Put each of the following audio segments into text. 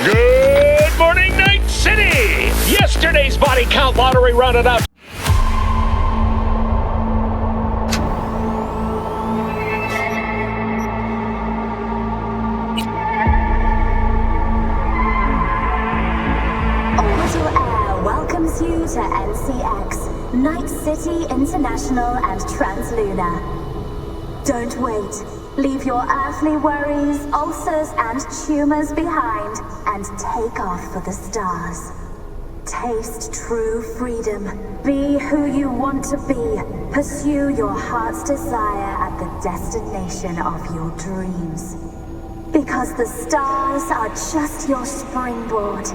Good morning, Night City! Yesterday's body count lottery rounded up. Orbital Air welcomes you to NCX, Night City International and Translunar. Don't wait. Leave your earthly worries, ulcers, and tumors behind and take off for the stars. Taste true freedom. Be who you want to be. Pursue your heart's desire at the destination of your dreams. Because the stars are just your springboard.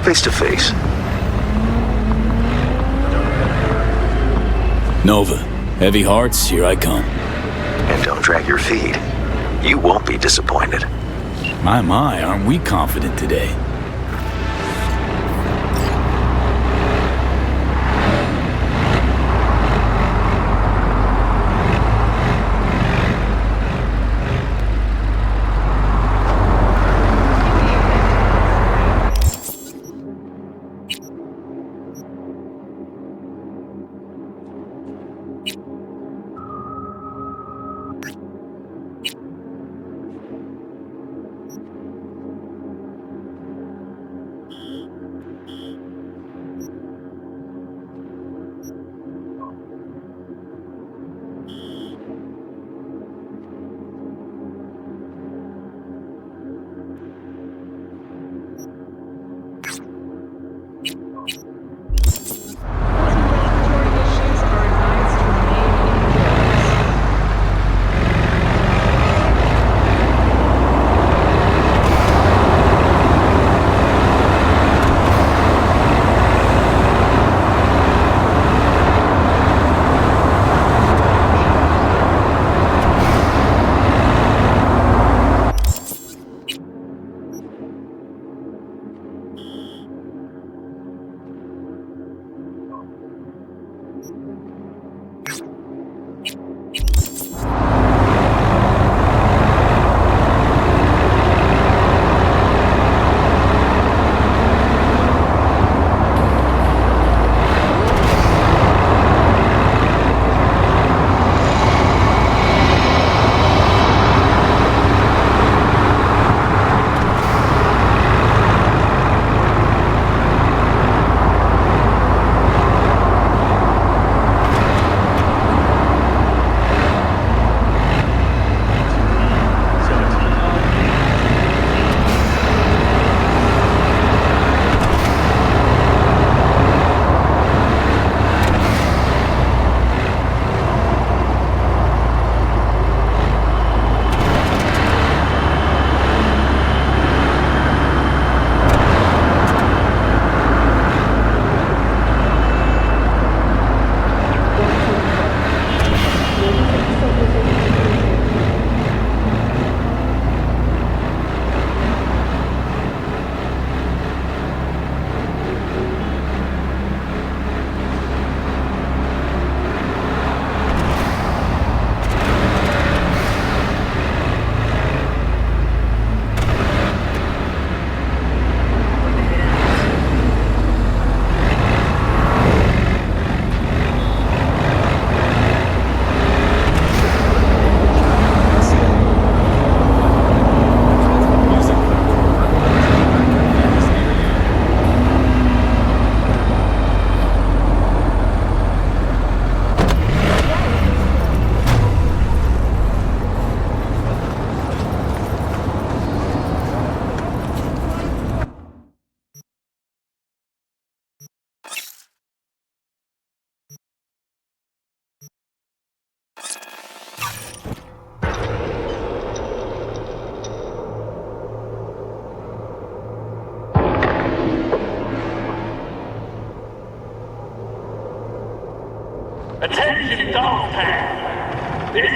Face to face. Nova, heavy hearts, here I come. And don't drag your feet. You won't be disappointed. My, aren't we confident today?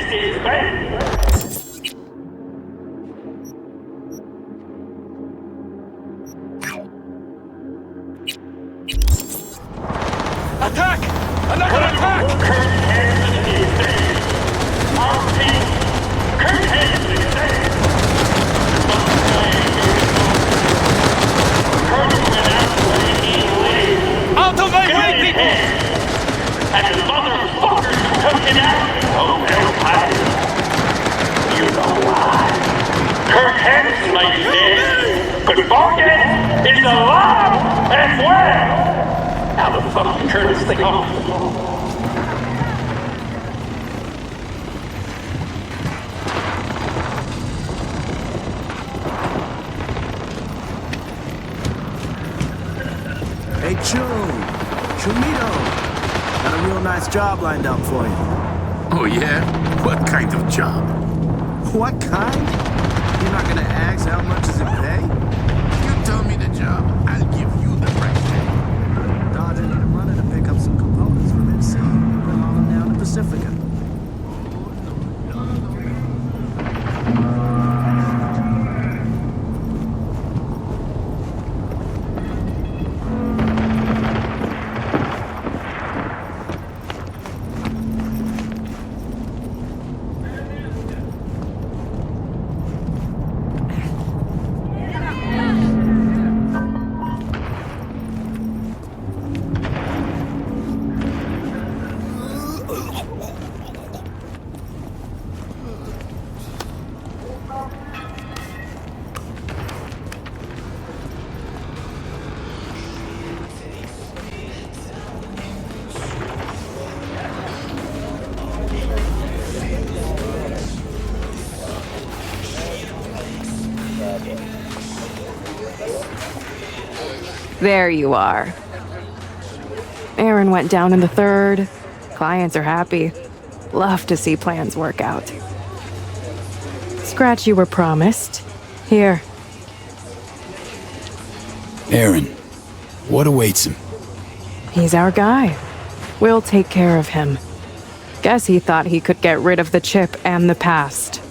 Attack! Another attack! Out of my way, people! And the motherfuckers took it out. Oh, vampire. You know why? Kirk Hansen might be dead, but Morgan is alive as well. Now the fucking turn this thing off. Hey, Chumito, got a real nice job lined up for you. Oh, yeah? What kind of job? What kind? You're not gonna ask how much does it pay? You tell me the job, I'll give you the price. Dodge, I need a runner to pick up some components from MC. We're hauling down to Pacifica. There you are. Aaron went down in the third. Clients are happy. Love to see plans work out. Scratch you were promised. Here. Aaron, what awaits him? He's our guy. We'll take care of him. Guess he thought he could get rid of the chip and the past.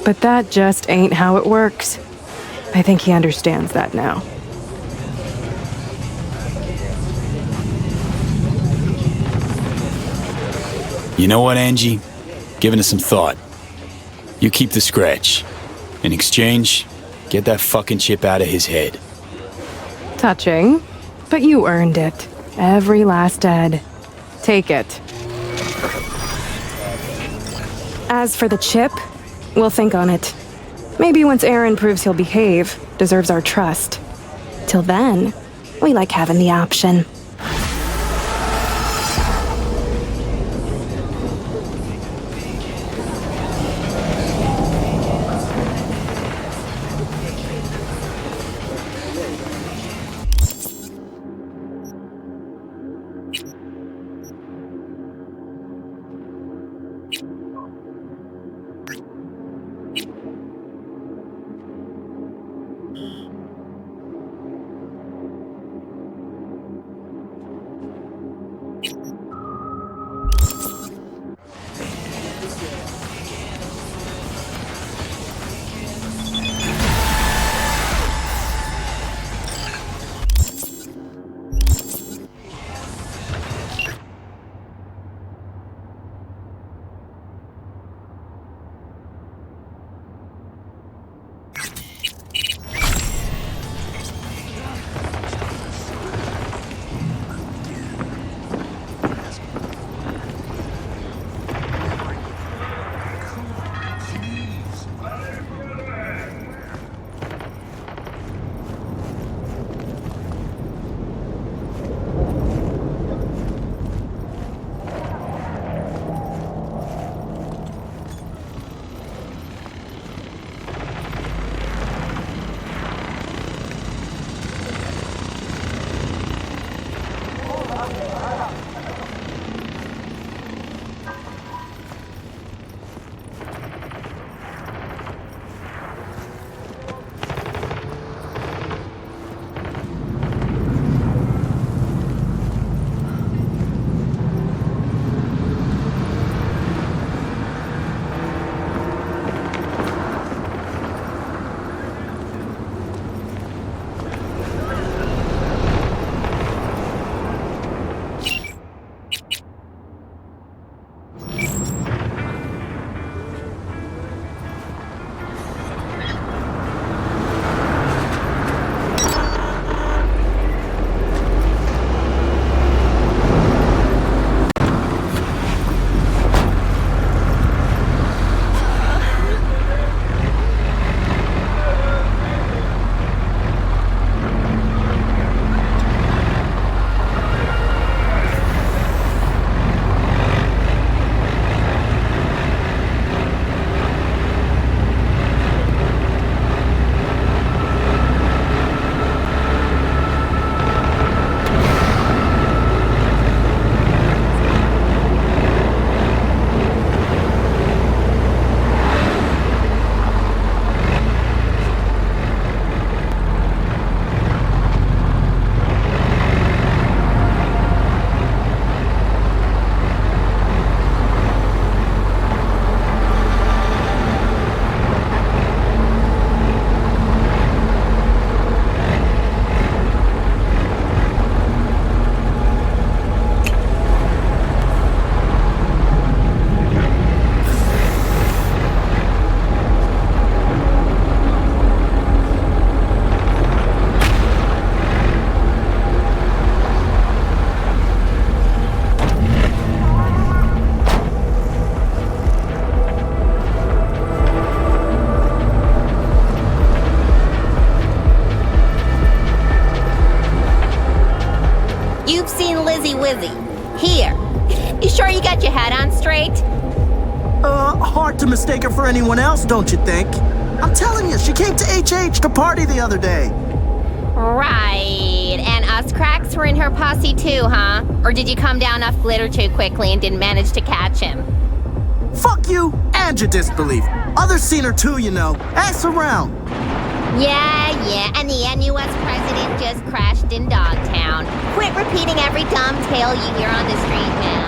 But that just ain't how it works. I think he understands that now. You know what, Angie? Giving it some thought. You keep the scratch. In exchange, get that fucking chip out of his head. Touching, but you earned it. Every last Ed. Take it. As for the chip, we'll think on it. Maybe once Aaron proves he'll behave, deserves our trust. Till then, we like having the option. Easy Wizzy. Here. You sure you got your head on straight? Hard to mistake her for anyone else, don't you think? I'm telling you, she came to HH to party the other day. Right. And us cracks were in her posse too, huh? Or did you come down off glitter too quickly and didn't manage to catch him? Fuck you and your disbelief. Others seen her too, you know. Ask around. Yeah, and the NUS president just crashed in Dogtown. Quit repeating every dumb tale you hear on the street, man.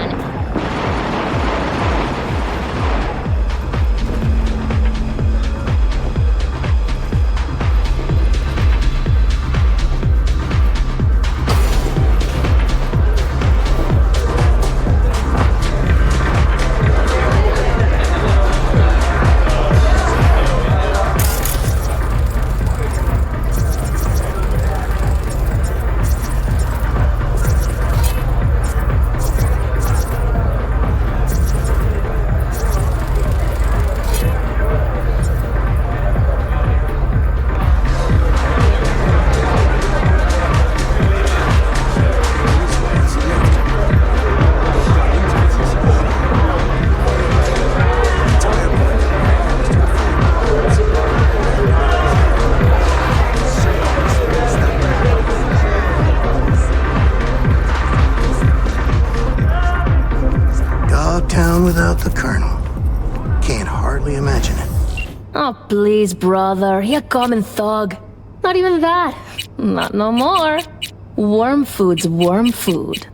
Without the Colonel. Can't hardly imagine it. Oh, please, brother. He a common thug. Not even that. Not no more. Worm food's worm food.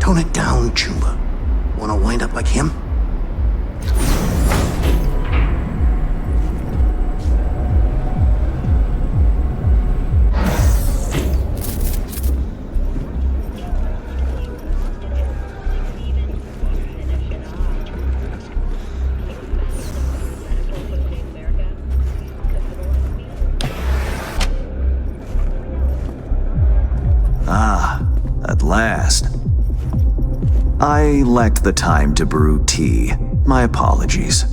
Tone it down, Chumba. Wanna wind up like him? Ah, at last. I lacked the time to brew tea. My apologies.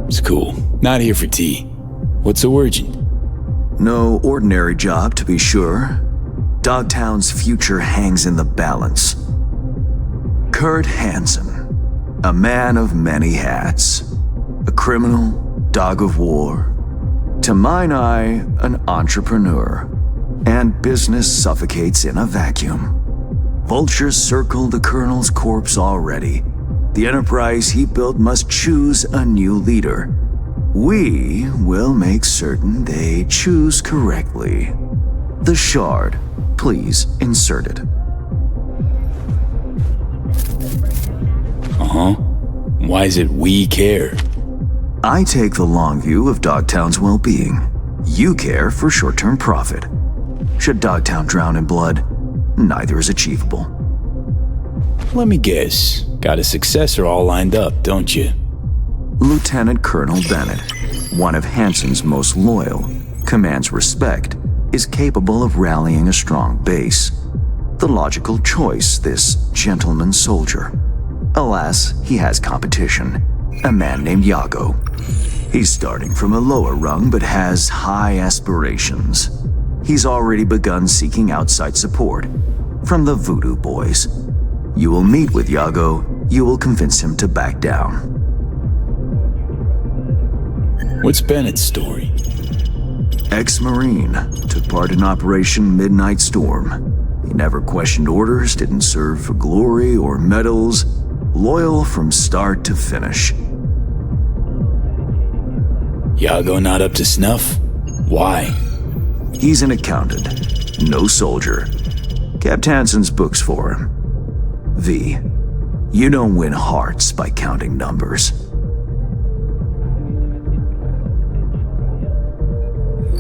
It's cool. Not here for tea. What's so urgent? No ordinary job, to be sure. Dogtown's future hangs in the balance. Kurt Hansen, a man of many hats. A criminal, dog of war. To mine eye, an entrepreneur. And business suffocates in a vacuum. Vultures circle the Colonel's corpse already. The enterprise he built must choose a new leader. We will make certain they choose correctly. The shard, please insert it. Uh-huh. Why is it we care? I take the long view of Dogtown's well-being. You care for short-term profit. Should Dogtown drown in blood, neither is achievable. Let me guess. Got a successor all lined up, don't you? Lieutenant Colonel Bennett, one of Hansen's most loyal, commands respect, is capable of rallying a strong base. The logical choice, this gentleman soldier. Alas, he has competition, a man named Yago. He's starting from a lower rung but has high aspirations. He's already begun seeking outside support from the Voodoo Boys. You will meet with Yago, you will convince him to back down. What's Bennett's story? Ex-Marine, took part in Operation Midnight Storm. He never questioned orders, didn't serve for glory or medals, loyal from start to finish. Yago not up to snuff? Why? He's an accountant, no soldier. Kept Hansen's books for him. V, you don't win hearts by counting numbers.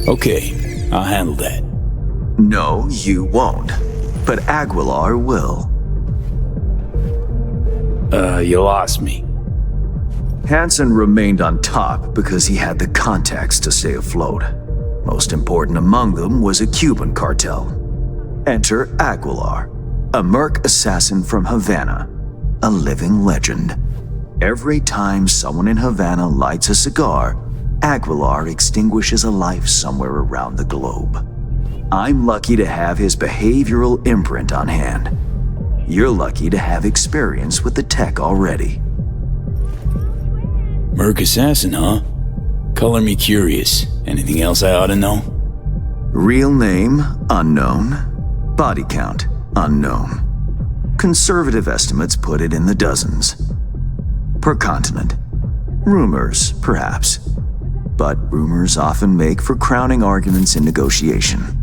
Okay, I'll handle that. No, you won't. But Aguilar will. You lost me. Hansen remained on top because he had the contacts to stay afloat. Most important among them was a Cuban cartel. Enter Aguilar, a merc assassin from Havana, a living legend. Every time someone in Havana lights a cigar, Aguilar extinguishes a life somewhere around the globe. I'm lucky to have his behavioral imprint on hand. You're lucky to have experience with the tech already. Merc assassin, huh? Color me curious. Anything else I ought to know? Real name, unknown. Body count, unknown. Conservative estimates put it in the dozens. Per continent. Rumors, perhaps. But rumors often make for crowning arguments in negotiation.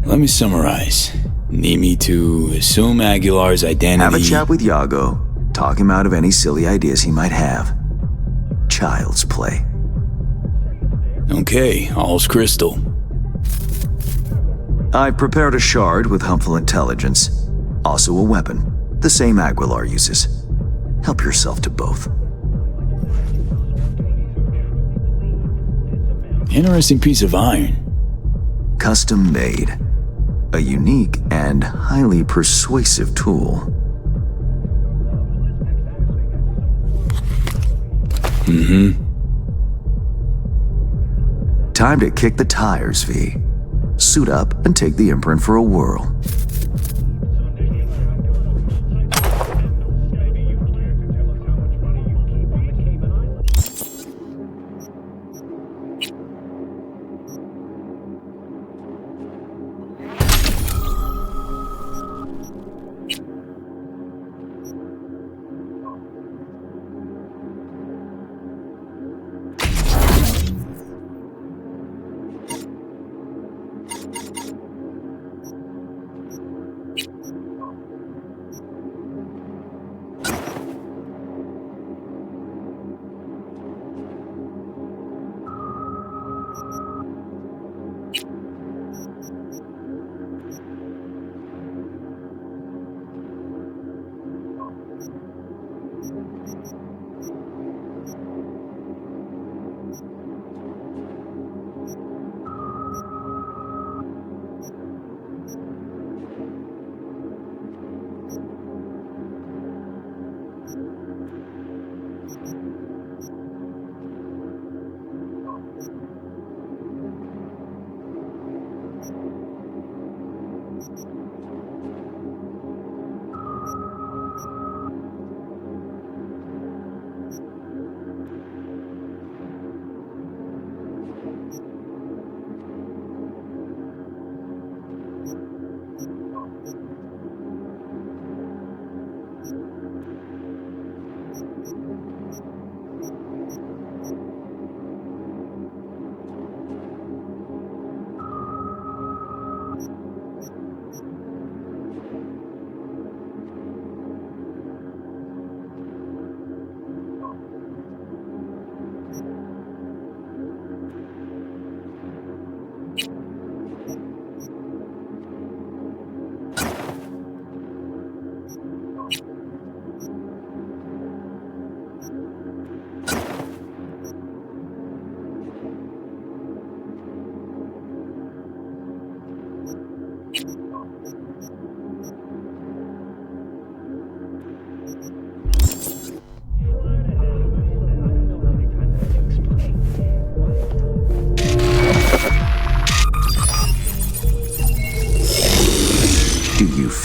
Let me summarize. Need me to assume Aguilar's identity... Have a chat with Yago. Talk him out of any silly ideas he might have. Child's play. Okay, all's crystal. I prepared a shard with helpful intelligence. Also a weapon, the same Aguilar uses. Help yourself to both. Interesting piece of iron. Custom made. A unique and highly persuasive tool. Time to kick the tires, V. Suit up and take the imprint for a whirl.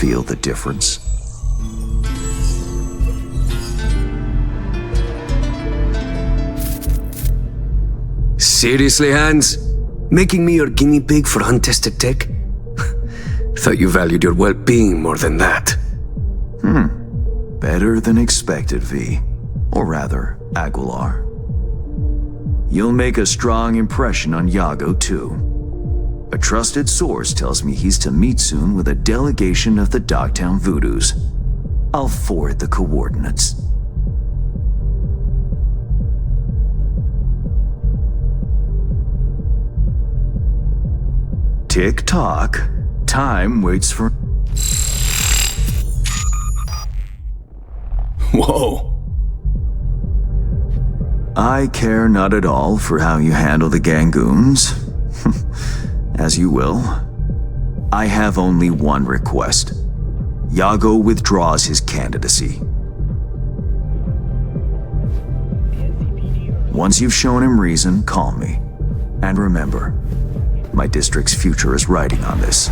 Feel the difference? Seriously, Hans? Making me your guinea pig for untested tech? Thought you valued your well-being more than that. Better than expected, V. Or rather, Aguilar. You'll make a strong impression on Yago, too. A trusted source tells me he's to meet soon with a delegation of the Dogtown Voodoos. I'll forward the coordinates. Tick-tock. Time waits for... Whoa. I care not at all for how you handle the Gangoons. As you will. I have only one request. Yago withdraws his candidacy. Once you've shown him reason, call me. And remember, my district's future is riding on this.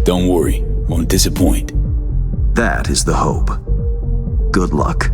Don't worry, won't disappoint. That is the hope. Good luck.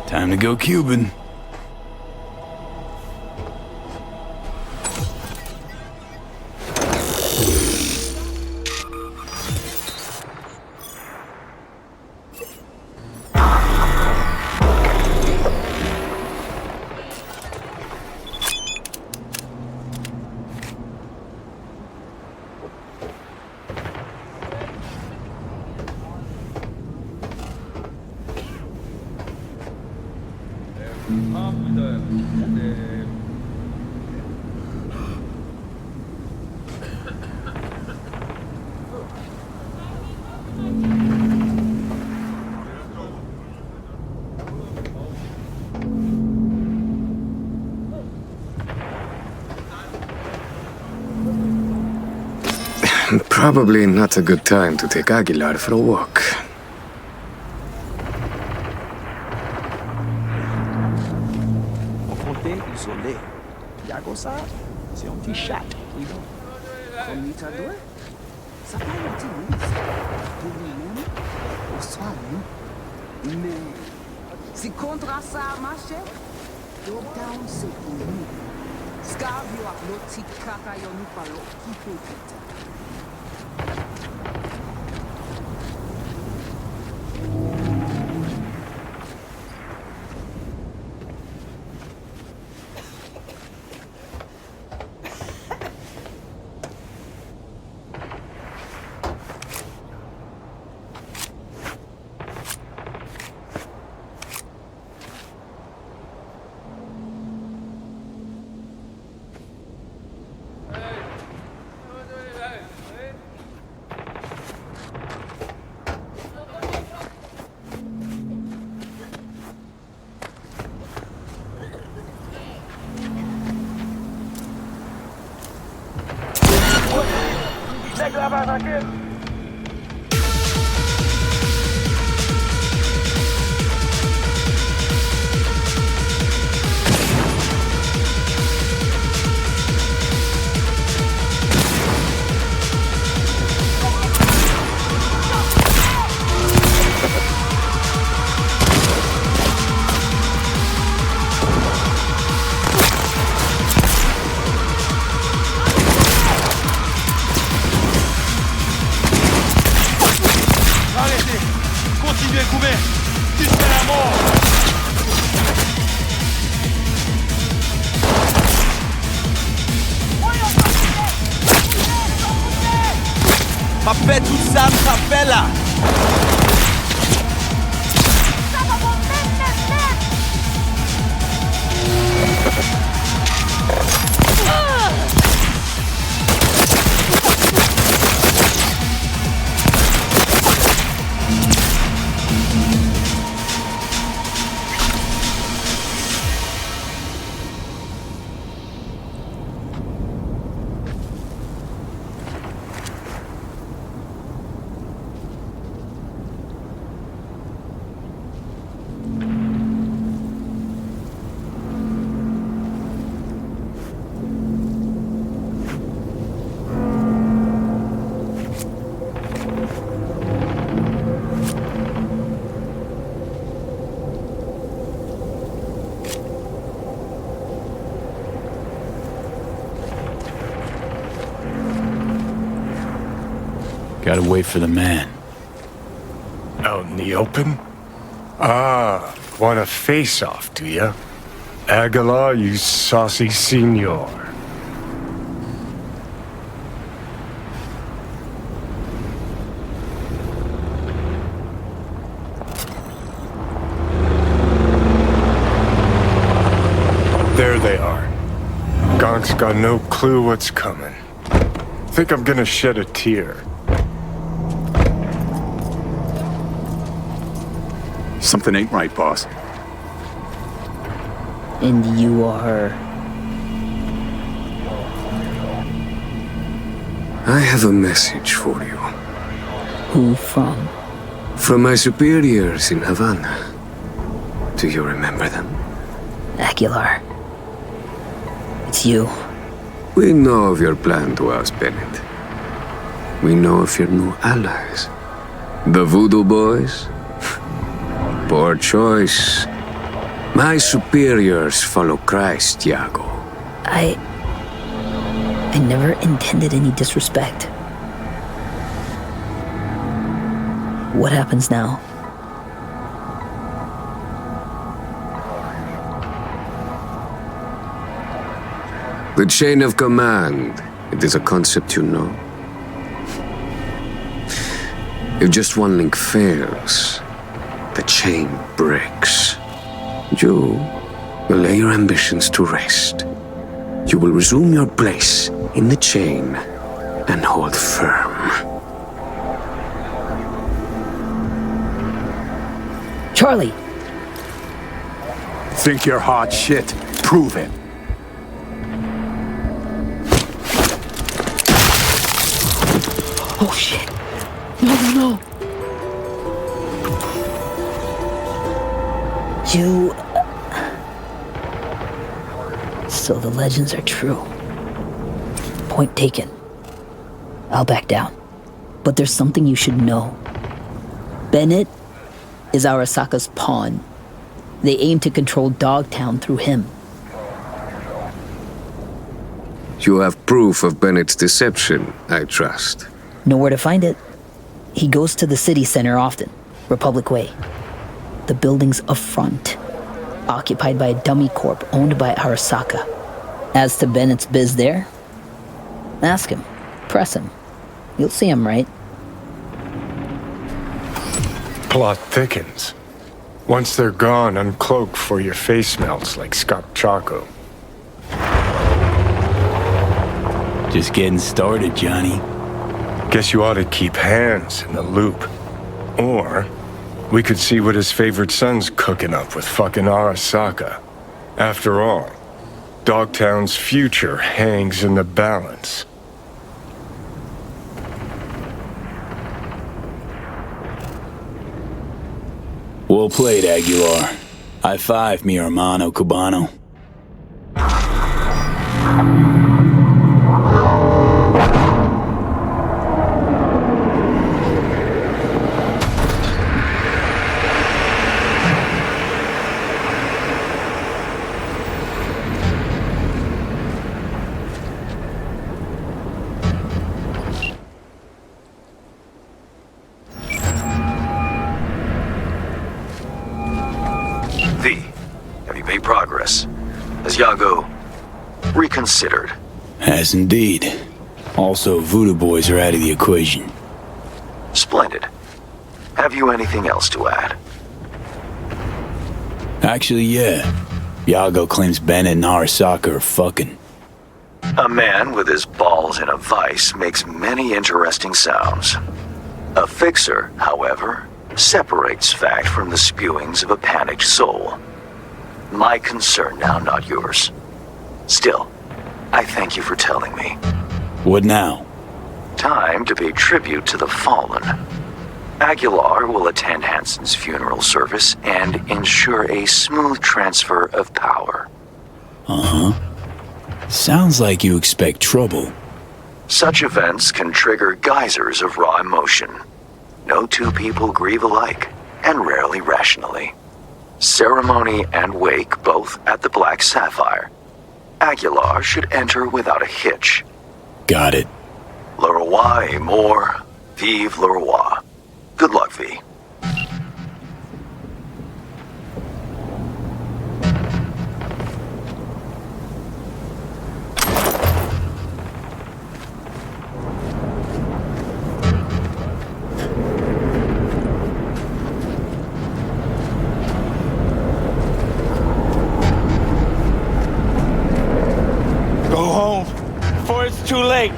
Time to go Cuban. Probably not a good time to take Aguilar for a walk. Confronté, isolé. Yago ça, c'est un petit chat, oui non. Comme il t'a doué, ça peut être utile. Pour lui-même, au soir, nous. Mais, si contre ça marche, Dogtown c'est pour nous. Scavio a l'autre caca yon nous parlons qui peut être. Fait tout ça, ça fait là. Gotta wait for the man. Out in the open? Ah, want a face-off, do ya? Aguilar, you saucy senor. There they are. Gonk's got no clue what's coming. Think I'm gonna shed a tear. Something ain't right, boss. And you are... I have a message for you. Who from? From my superiors in Havana. Do you remember them? Aguilar. It's you. We know of your plan to oust Bennett. We know of your new allies. The Voodoo Boys? Poor choice. My superiors follow Christ, Iago. I never intended any disrespect. What happens now? The chain of command. It is a concept you know. If just one link fails, the chain breaks. You will lay your ambitions to rest. You will resume your place in the chain and hold firm. Charlie! Think you're hot shit? Prove it. No shit. No. You... So the legends are true. Point taken. I'll back down. But there's something you should know. Bennett is Arasaka's pawn. They aim to control Dogtown through him. You have proof of Bennett's deception, I trust. Know where to find it. He goes to the city center often, Republic Way. The building's a front, occupied by a dummy corp owned by Arasaka. As to Bennett's biz there, ask him, press him. You'll see him, right? Plot thickens. Once they're gone, uncloak before your face melts like Scott Choco. Just getting started, Johnny. Guess you ought to keep hands in the loop. Or we could see what his favorite son's cooking up with fucking Arasaka. After all, Dogtown's future hangs in the balance. Well played, Aguilar. High five, mi hermano cubano. Have you made progress? Has Yago reconsidered? Has indeed. Also, Voodoo Boys are out of the equation. Splendid. Have you anything else to add? Actually, yeah. Yago claims Bennett and Arasaka are fucking. A man with his balls in a vice makes many interesting sounds. A fixer, however, separates fact from the spewings of a panicked soul. My concern now, not yours. Still, I thank you for telling me. What now? Time to pay tribute to the fallen. Aguilar will attend Hansen's funeral service and ensure a smooth transfer of power. Uh-huh. Sounds like you expect trouble. Such events can trigger geysers of raw emotion. No two people grieve alike, and rarely rationally. Ceremony and wake both at the Black Sapphire. Aguilar should enter without a hitch. Got it. Le roi est mort, vive le roi. Good luck, V. Go home before it's too late.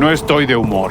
No estoy de humor.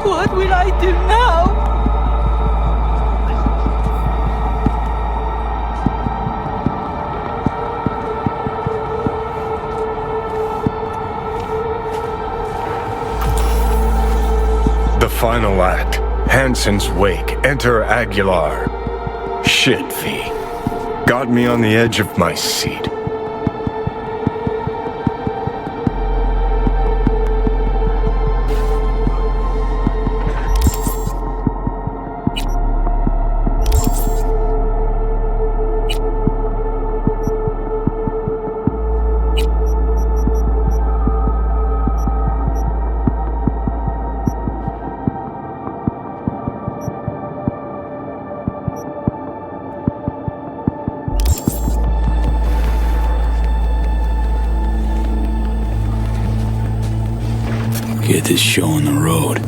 What will I do now? The final act. Hansen's wake. Enter Aguilar. Shit, V. Got me on the edge of my seat. Get this show on the road.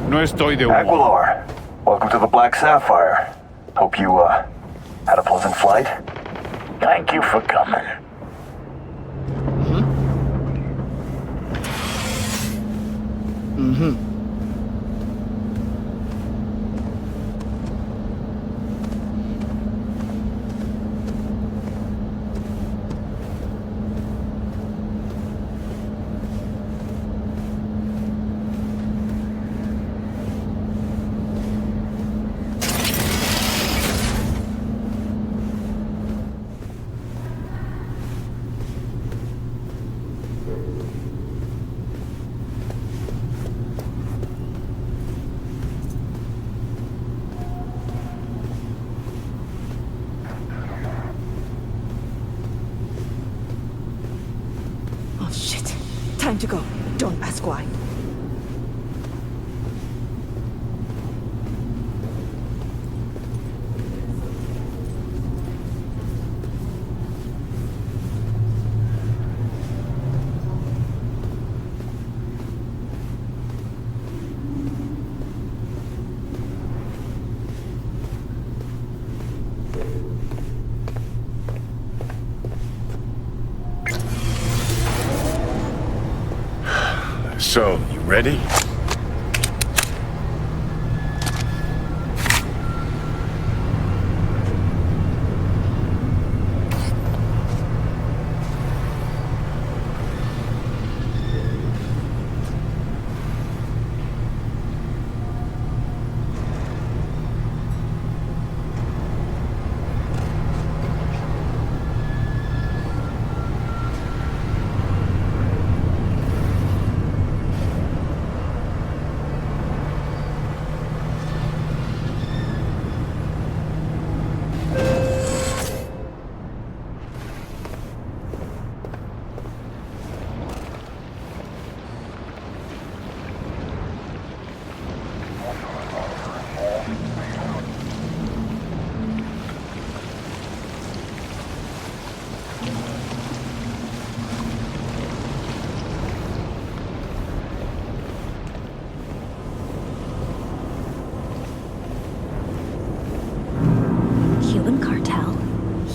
No estoy de humor. Aguilar, welcome to the Black Sapphire. Hope you, had a pleasant flight. Thank you for coming. Oh shit. Time to go. Don't ask why. So, you ready?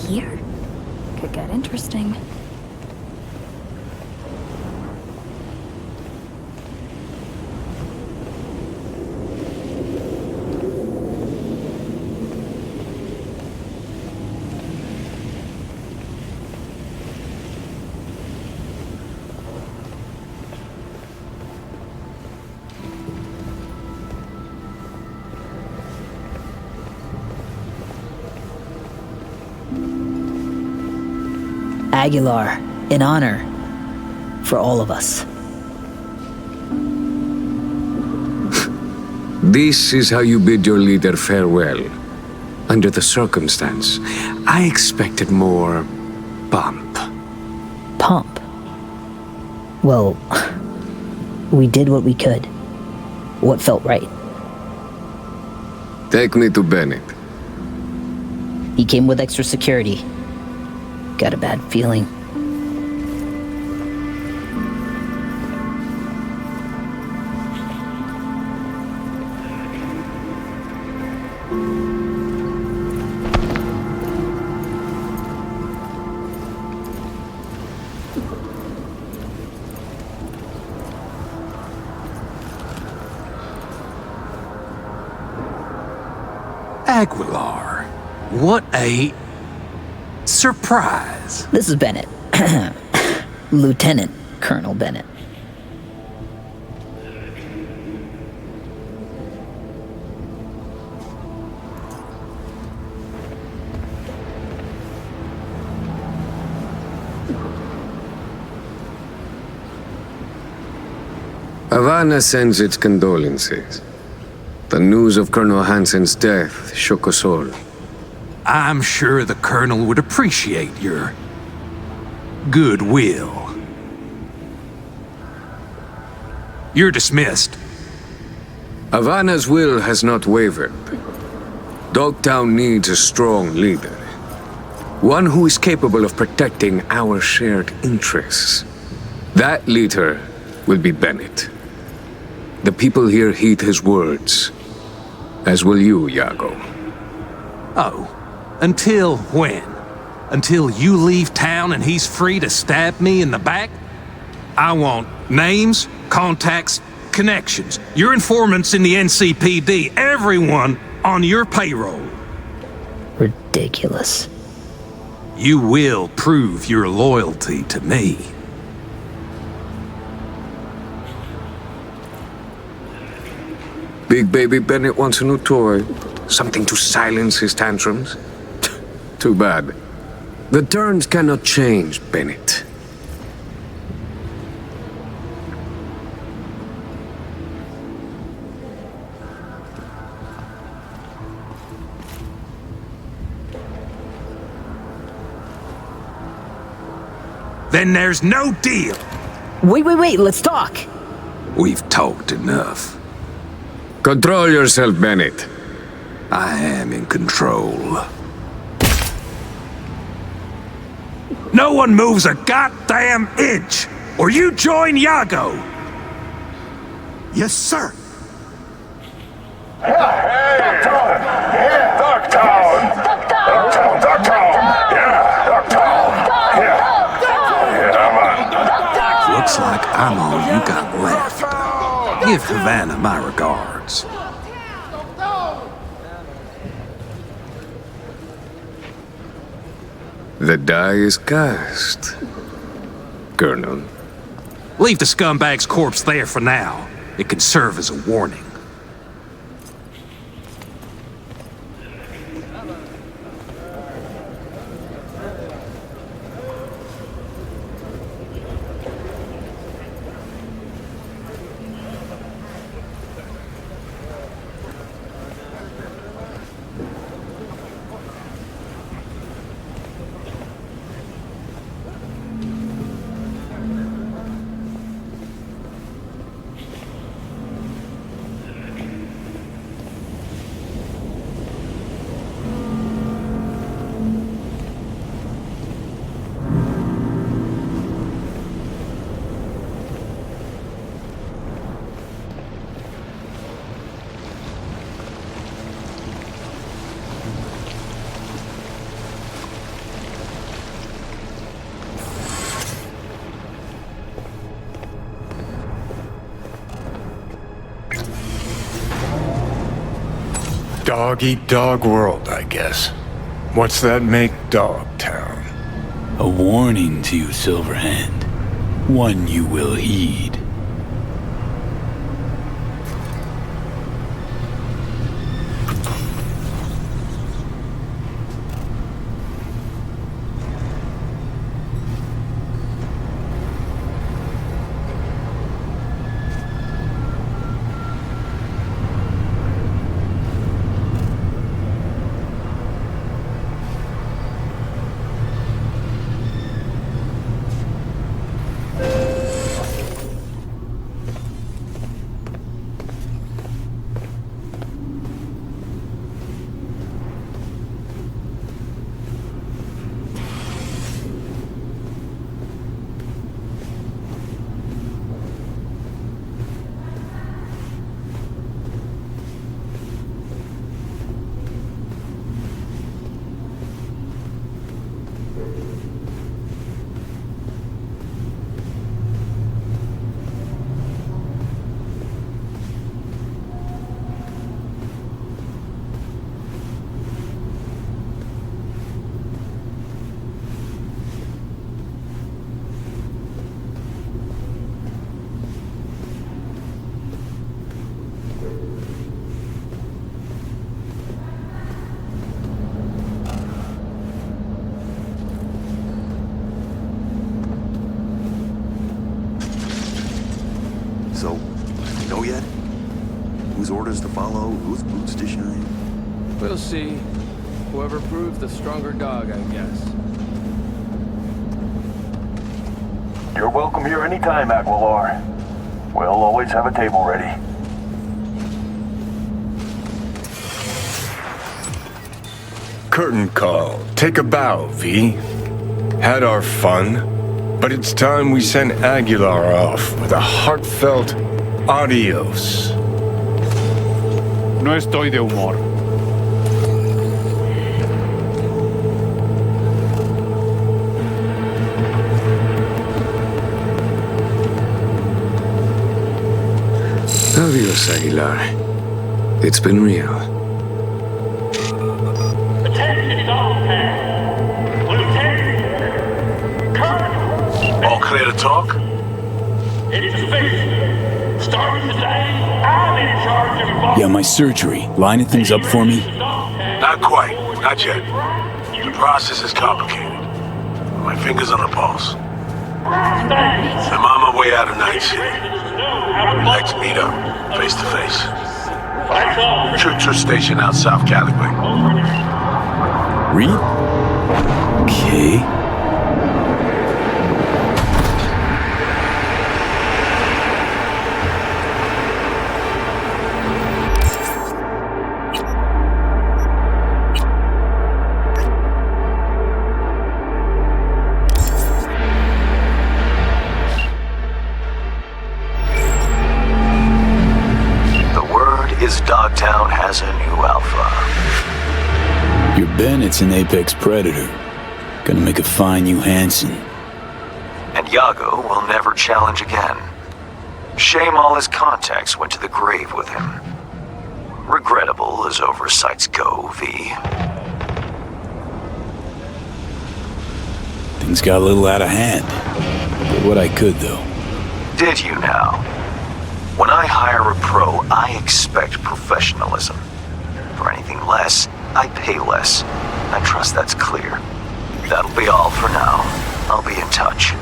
Here? Could get interesting. Aguilar, an honor for all of us. This is how you bid your leader farewell. Under the circumstance, I expected more pomp. Pomp? Well, we did what we could. What felt right. Take me to Bennett. He came with extra security. Got a bad feeling. Aguilar. What a surprise. This is Bennett. Lieutenant Colonel Bennett. Havana sends its condolences. The news of Colonel Hansen's death shook us all. I'm sure the Colonel would appreciate your goodwill. You're dismissed. Havana's will has not wavered. Dogtown needs a strong leader. One who is capable of protecting our shared interests. That leader will be Bennett. The people here heed his words, as will you, Iago. Oh, until when? Until you leave town and he's free to stab me in the back? I want names, contacts, connections. Your informants in the NCPD, everyone on your payroll. Ridiculous. You will prove your loyalty to me. Big baby Bennett wants a new toy. Something to silence his tantrums. Too bad. The terms cannot change, Bennett. Then there's no deal. Wait, let's talk. We've talked enough. Control yourself, Bennett. I am in control. No one moves a goddamn inch, or you join Iago. Yes, sir. Looks like I'm all you got left. Give Havana my regards. The die is cast, Colonel. Leave the scumbag's corpse there for now. It can serve as a warning. Dog-eat-dog world, I guess. What's that make Dogtown? A warning to you, Silverhand. One you will heed. Know yet? Whose orders to follow, whose boots to shine? We'll see. Whoever proves the stronger dog, I guess. You're welcome here anytime, Aguilar. We'll always have a table ready. Curtain call. Take a bow, V. Had our fun, but it's time we sent Aguilar off with a heartfelt adios. No estoy de humor. Adios, Aguilar. It's been real. Attention, Dogtown. Lieutenant Colonel. All clear to talk? It's official. Starting today, I'm in charge of... Yeah, my surgery. Lining things up for me? Not quite. Not yet. The process is complicated. My finger's on the pulse. I'm on my way out of Night City. We'd like to meet up, face to face. Troops are stationed out South Caliway. Reed? Okay. Dogtown has a new alpha. Your Bennett's an apex predator. Gonna make a fine new Hanson. And Iago will never challenge again. Shame all his contacts went to the grave with him. Regrettable as oversights go, V. Things got a little out of hand. Did what I could, though. Did you now? When I hire a pro, I expect professionalism. For anything less, I pay less. I trust that's clear. That'll be all for now. I'll be in touch.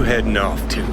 Heading off to?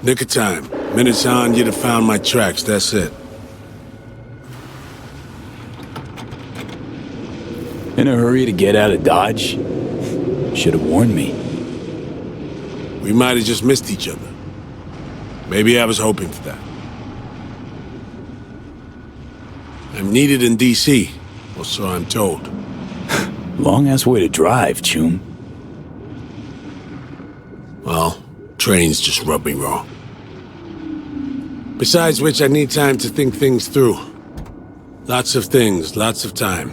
Nick of time. Minutes on, you'd have found my tracks, that's it. In a hurry to get out of Dodge? Should have warned me. We might have just missed each other. Maybe I was hoping for that. I'm needed in D.C., or so I'm told. Long-ass way to drive, Choom. Well, trains just rub me wrong. Besides which, I need time to think things through. Lots of things, lots of time.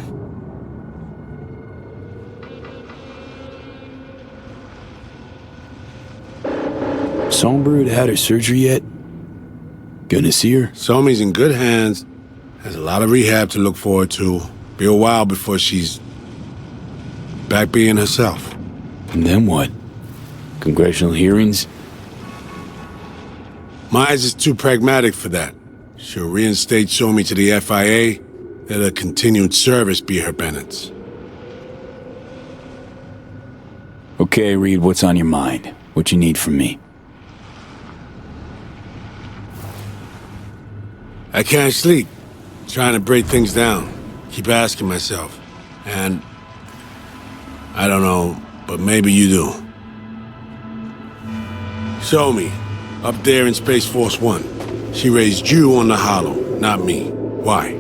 Songbird had her surgery yet? Gonna see her? Somi's in good hands. Has a lot of rehab to look forward to. Be a while before she's back being herself. And then what? Congressional hearings? Mize is too pragmatic for that. She'll reinstate Somi to the FIA, let her continued service be her penance. Okay, Reed, what's on your mind? What you need from me? I can't sleep. Trying to break things down. Keep asking myself. And I don't know, but maybe you do. Somi, up there in Space Force 1. She raised you on the Hollow, not me. Why?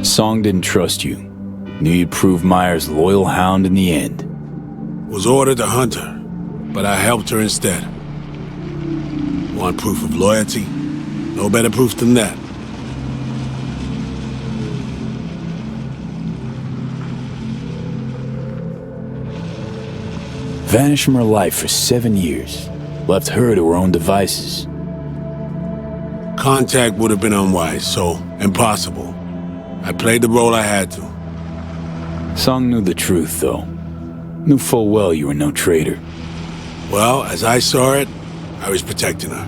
Song didn't trust you. Knew you'd prove Myers' loyal hound in the end. Was ordered to hunt her, but I helped her instead. Want proof of loyalty? No better proof than that. Vanished from her life for 7 years. Left her to her own devices. Contact would have been unwise, so impossible. I played the role I had to. Song knew the truth, though. Knew full well you were no traitor. Well, as I saw it, I was protecting her.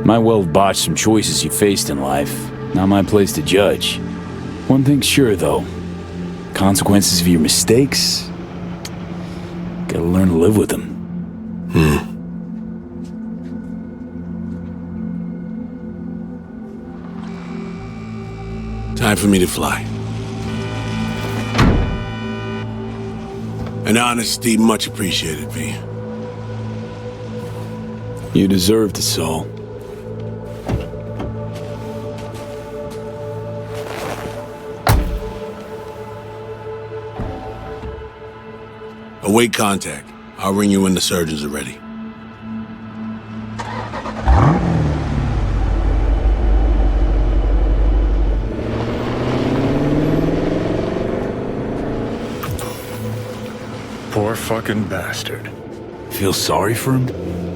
Might well have botched some choices you faced in life. Not my place to judge. One thing's sure, though. Consequences of your mistakes, gotta learn to live with them. Time for me to fly. An honesty much appreciated, V. You deserved it, Saul. Await contact. I'll ring you when the surgeons are ready. Poor fucking bastard. Feel sorry for him?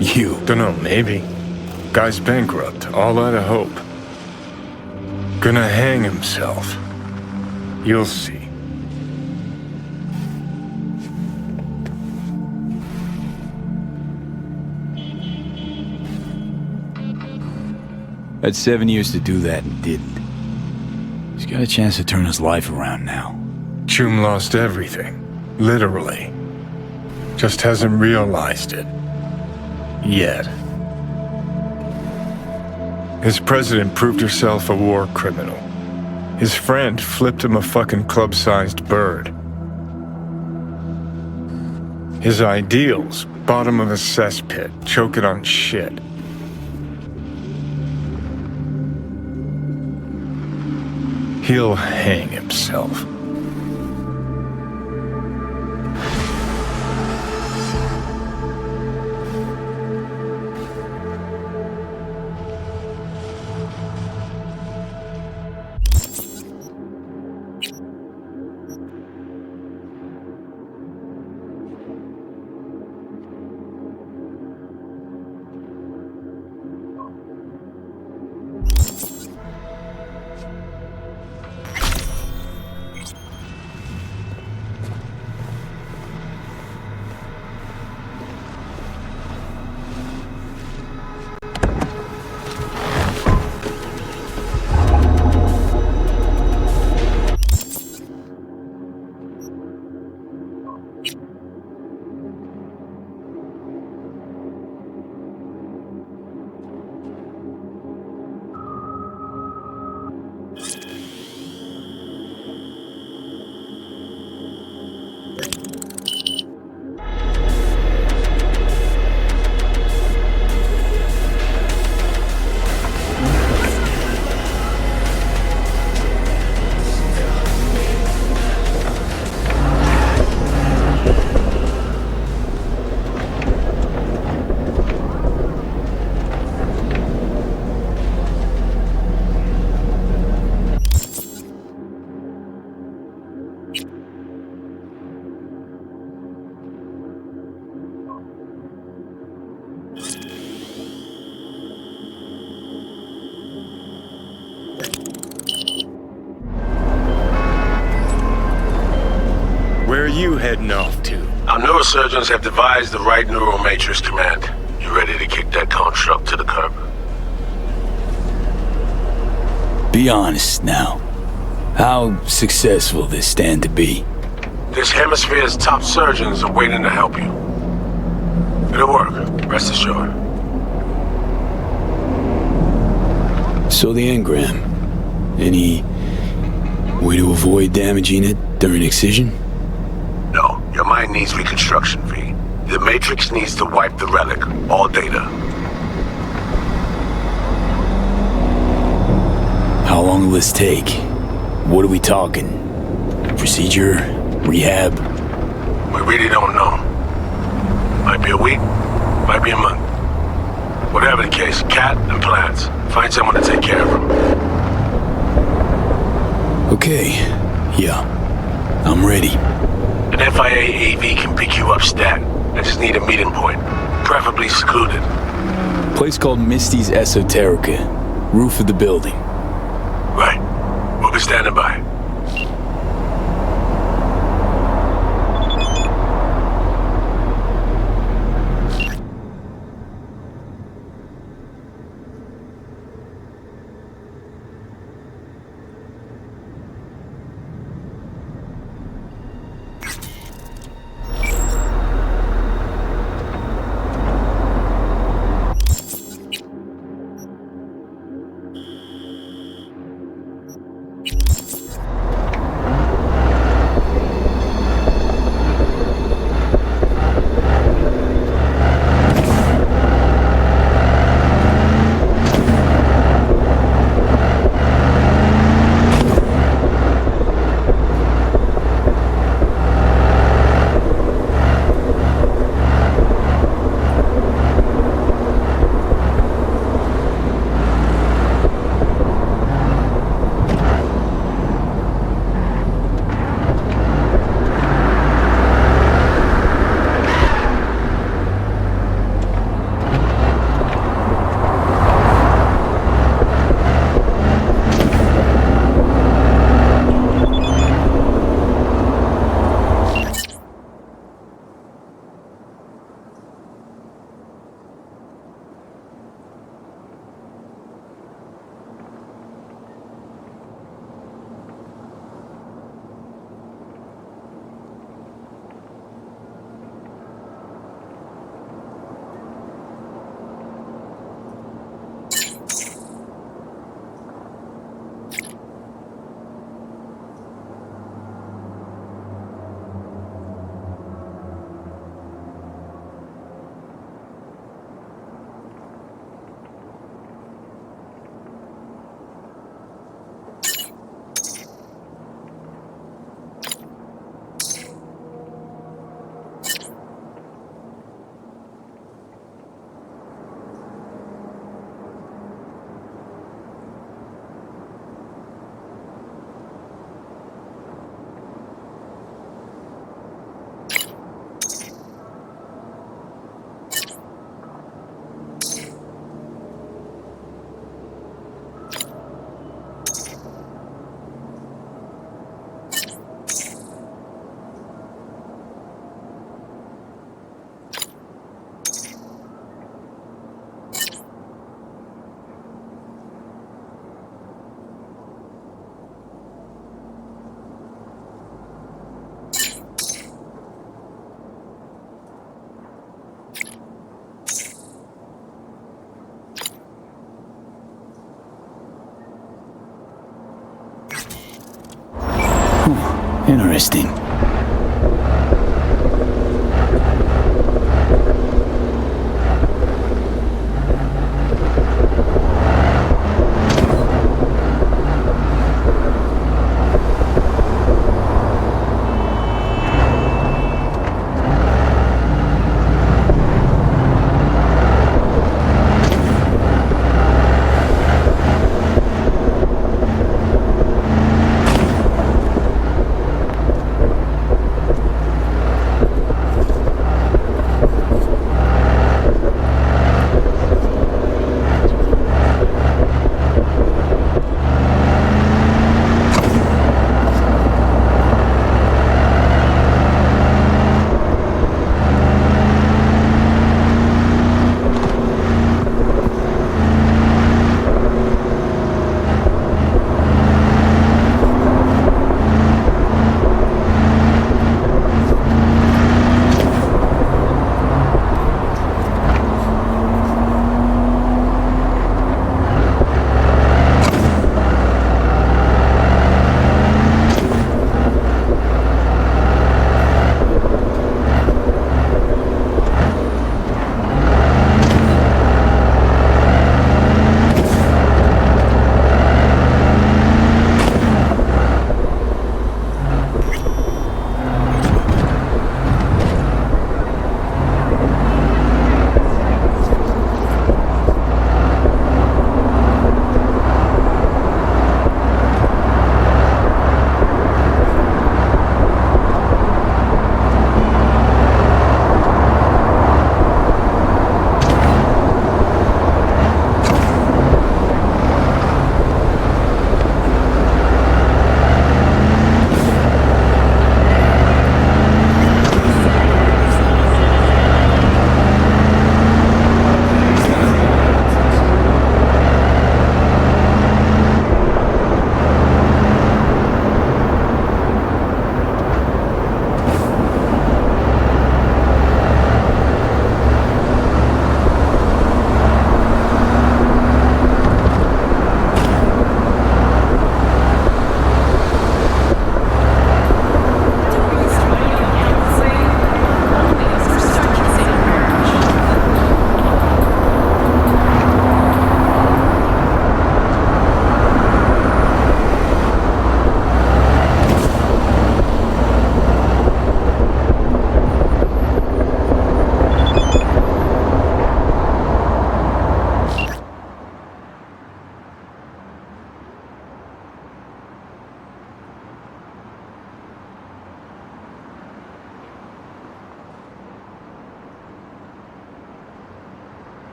You? Dunno, maybe. Guy's bankrupt, all out of hope. Gonna hang himself. You'll see. Had 7 years to do that and didn't. He's got a chance to turn his life around now. Choom lost everything. Literally. Just hasn't realized it. Yet. His president proved herself a war criminal. His friend flipped him a fucking club-sized bird. His ideals, bottom of a cesspit, choking on shit. He'll hang himself. you heading off to? Our neurosurgeons have devised the right neural matrix command. You ready to kick that construct to the curb? Be honest now. How successful this stand to be? This hemisphere's top surgeons are waiting to help you. It'll work, rest assured. So the engram. Any way to avoid damaging it during excision? No, your mind needs reconstruction, V. The Matrix needs to wipe the relic, all data. How long will this take? What are we talking? Procedure? Rehab? We really don't know. Might be a week, might be a month. Whatever the case, Cat and plans. Find someone to take care of them. Okay. Yeah. I'm ready. An FIA AV can pick you up stat. I just need a meeting point. Preferably secluded. Place called Misty's Esoterica. Roof of the building. Right. We'll be standing by. Interesting.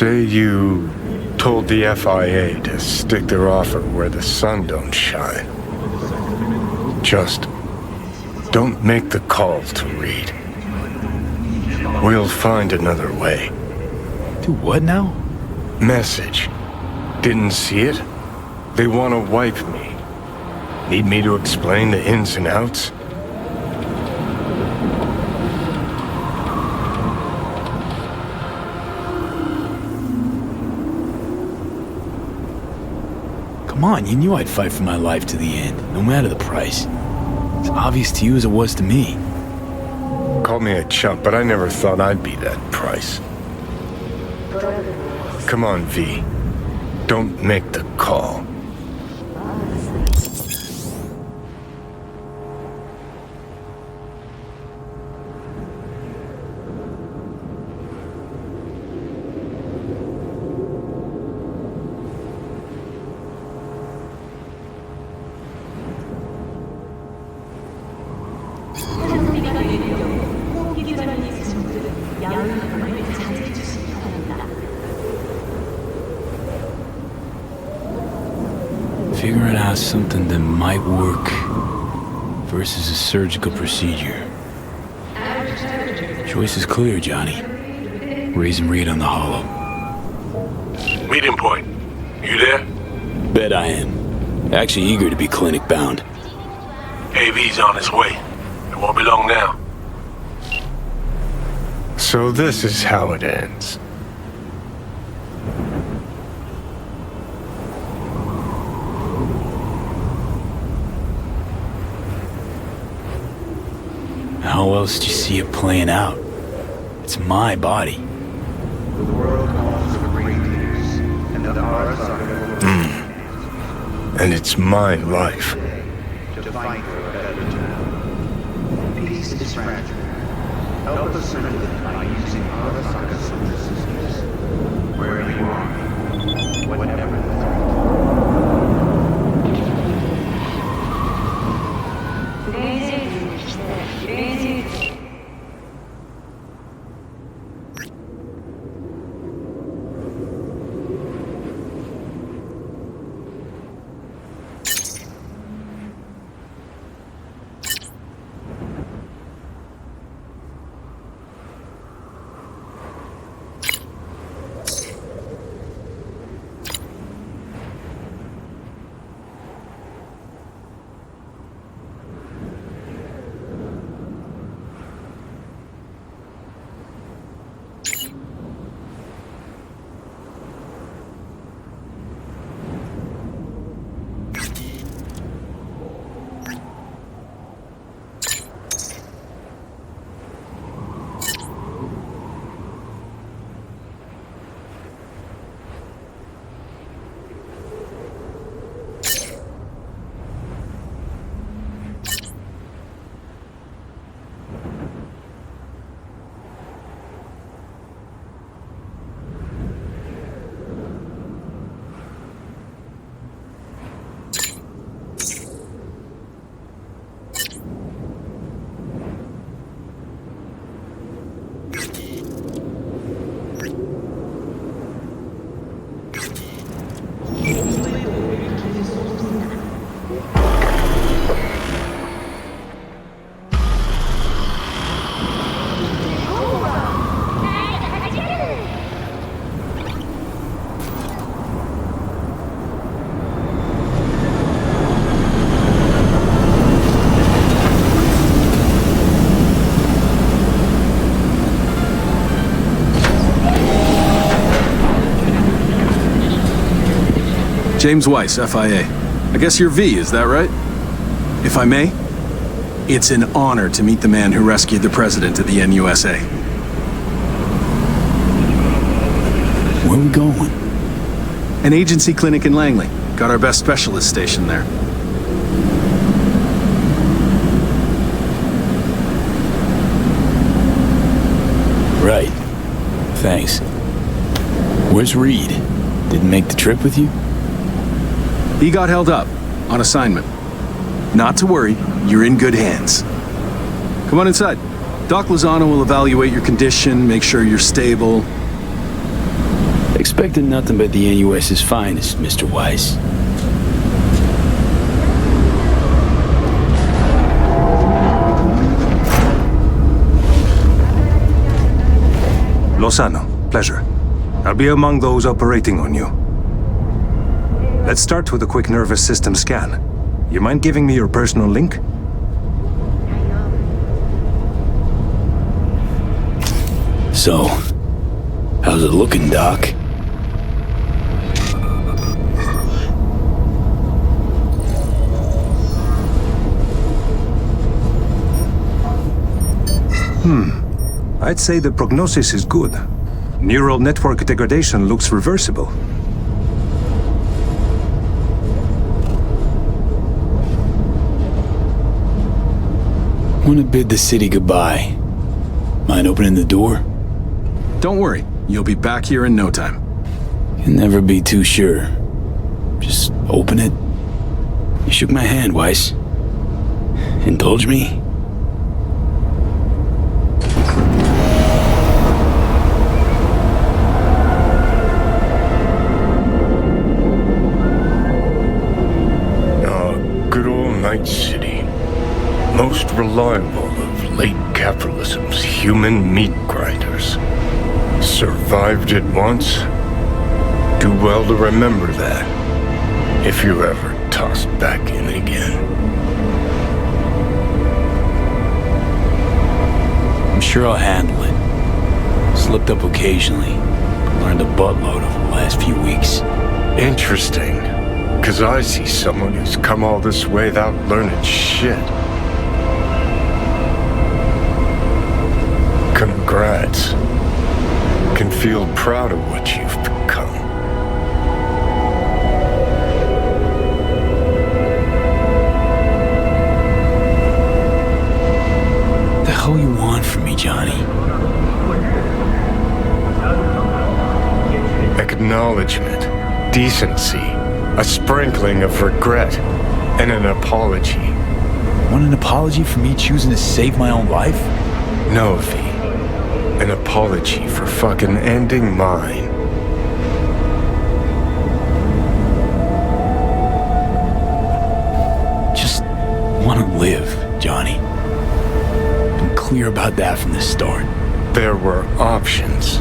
Say you told the FIA to stick their offer where the sun don't shine. Just don't make the call to Reed. We'll find another way. Do what now? Message. Didn't see it? They want to wipe me. Need me to explain the ins and outs? Come on, you knew I'd fight for my life to the end, no matter the price. It's obvious to you as it was to me. Call me a chump, but I never thought I'd be that price. Come on, V. Don't make the call. Figuring out something that might work versus a surgical procedure. Choice is clear, Johnny. Raise and read on the hollow. Meeting point. You there? Bet I am. Actually eager to be clinic bound. AV's on his way. It won't be long now. So this is how it ends. How else do you see it playing out? It's my body. And it's my life. Peace is fragile. Help us remember that by using Arasaka synthesis. Wherever you are, whatever the James Weiss, FIA. I guess you're V, is that right? If I may, it's an honor to meet the man who rescued the president of the NUSA. Where are we going? An agency clinic in Langley. Got our best specialist stationed there. Right. Thanks. Where's Reed? Didn't make the trip with you? He got held up, on assignment. Not to worry, you're in good hands. Come on inside. Doc Lozano will evaluate your condition, make sure you're stable. Expecting nothing but the NUS's finest, Mr. Weiss. Lozano, pleasure. I'll be among those operating on you. Let's start with a quick nervous system scan. You mind giving me your personal link? So, how's it looking, Doc? I'd say the prognosis is good. Neural network degradation looks reversible. Want to bid the city goodbye. Mind opening the door? Don't worry, you'll be back here in no time. Can never be too sure. Just open it. You shook my hand, Weiss. Indulge me? Good old Night City. Most reliable of late capitalism's human meat grinders. Survived it once. Do well to remember that, if you're ever tossed back in again. I'm sure I'll handle it. Slipped up occasionally, but learned a buttload over the last few weeks. Interesting, because I see someone who's come all this way without learning shit. Congrats. Can feel proud of what you've become. The hell you want from me, Johnny? Acknowledgement, decency, a sprinkling of regret, and an apology. Want an apology for me choosing to save my own life? No, V. An apology for fucking ending mine. Just want to live, Johnny. Been clear about that from the start. There were options.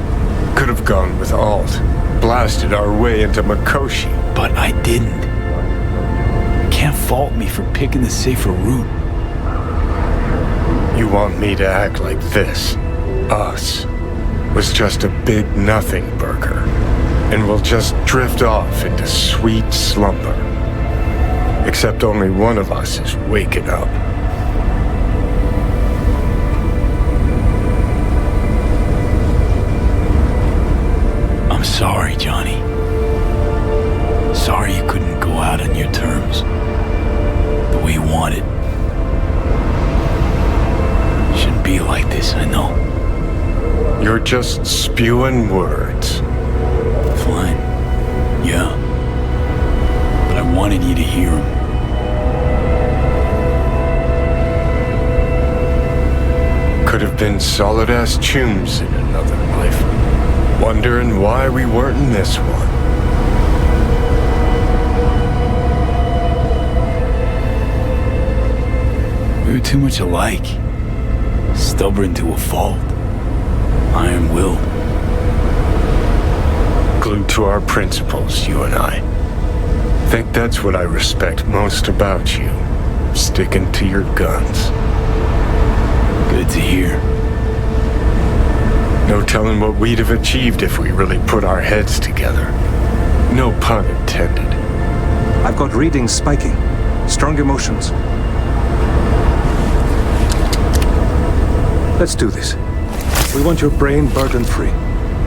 Could have gone with Alt, blasted our way into Mikoshi. But I didn't. Can't fault me for picking the safer route. You want me to act like this? Us was just a big nothing burger, and we'll just drift off into sweet slumber. Except only one of us is waking up. I'm sorry, Johnny. Sorry you couldn't go out on your terms. The way you wanted. Shouldn't be like this, I know. You're just spewing words. Fine. Yeah. But I wanted you to hear them. Could have been solid-ass chums in another life. Wondering why we weren't in this one. We were too much alike. Stubborn to a fault. Iron-willed. Glued to our principles, you and I. Think that's what I respect most about you. Sticking to your guns. Good to hear. No telling what we'd have achieved if we really put our heads together. No pun intended. I've got readings spiking. Strong emotions. Let's do this. We want your brain burden-free.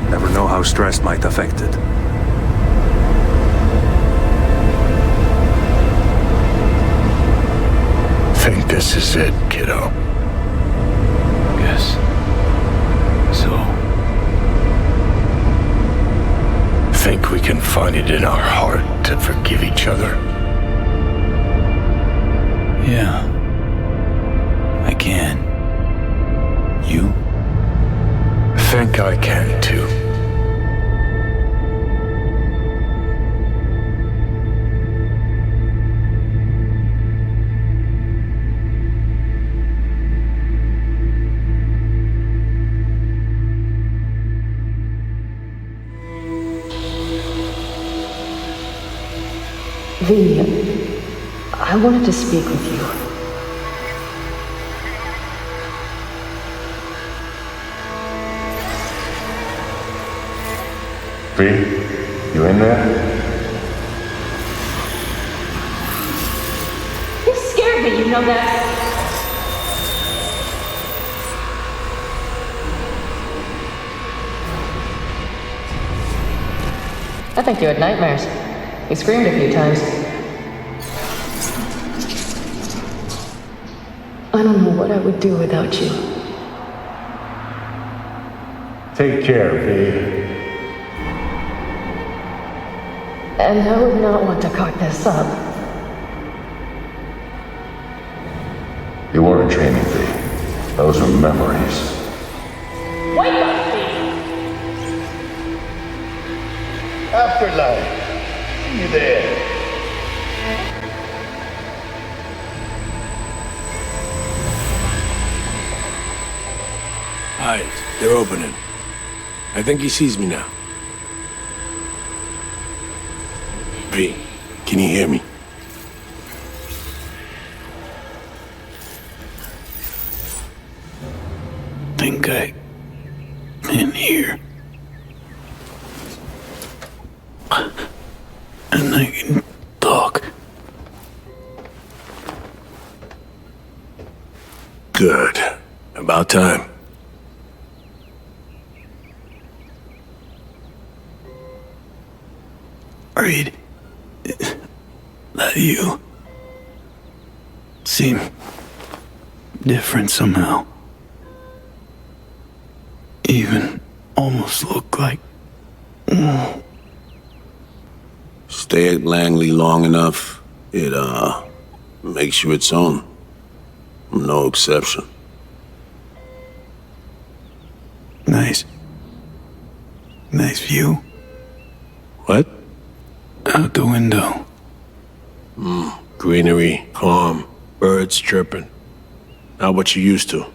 Never know how stress might affect it. Think this is it, kiddo? Guess so. Think we can find it in our heart to forgive each other? Yeah. I can. You? Think I can too. V, I wanted to speak with you. V, you in there? You scared me, you know that? I think you had nightmares. You screamed a few times. I don't know what I would do without you. Take care, V. And I would not want to cock this up. You weren't training, V. Those are memories. Wake up, V! Afterlife. See you there. Eyes, they're opening. I think he sees me now. V, can you hear me? Think I can hear. And I can talk. Good. About time. Reed, is that you? Seem different somehow. Even almost look like... Stay at Langley long enough, it, makes you its own. I'm no exception. Nice. Nice view. What? Out the window. Greenery, calm, birds chirping. Not what you used to.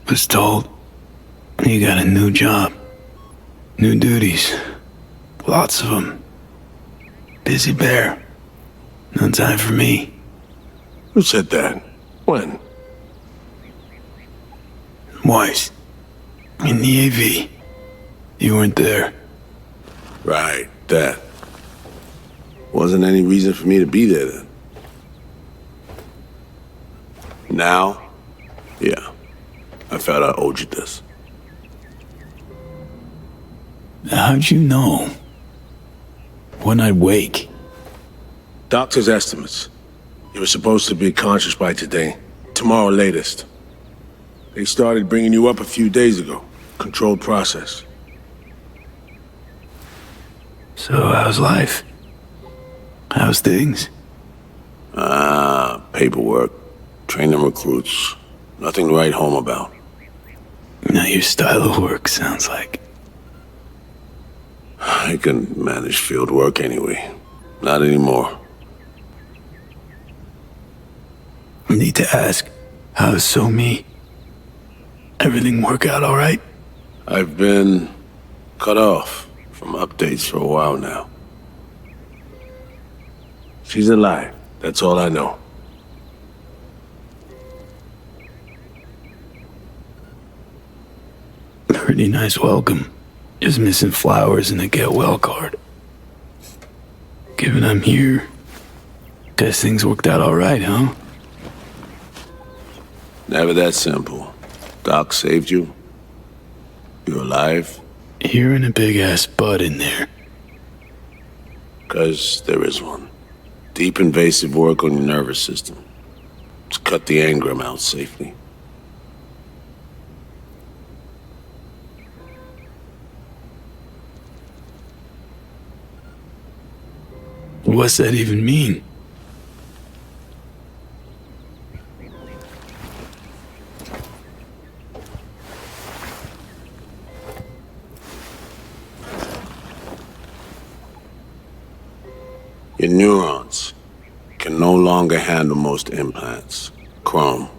Was told you got a new job. New duties. Lots of them. Busy bear. No time for me. Who said that? When? Weiss. In the AV. You weren't there. Right, that. Wasn't any reason for me to be there then. Now? Yeah. I felt I owed you this. How'd you know? When I'd wake? Doctor's estimates. You were supposed to be conscious by today. Tomorrow latest. They started bringing you up a few days ago. Controlled process. So how's life? How's things? Paperwork. Training recruits. Nothing to write home about. Not your style of work, sounds like. I can manage field work anyway. Not anymore. Need to ask, how's So Me? Everything work out all right? I've been cut off from updates for a while now. She's alive. That's all I know. Pretty nice welcome. Just missing flowers and a get well card. Given I'm here, guess things worked out all right, huh? Never that simple. Doc saved you. You're alive. You're in a big-ass butt in there. 'Cause there is one. Deep invasive work on your nervous system. To cut the engram out safely. What's that even mean? Your neurons can no longer handle most implants. Chrome.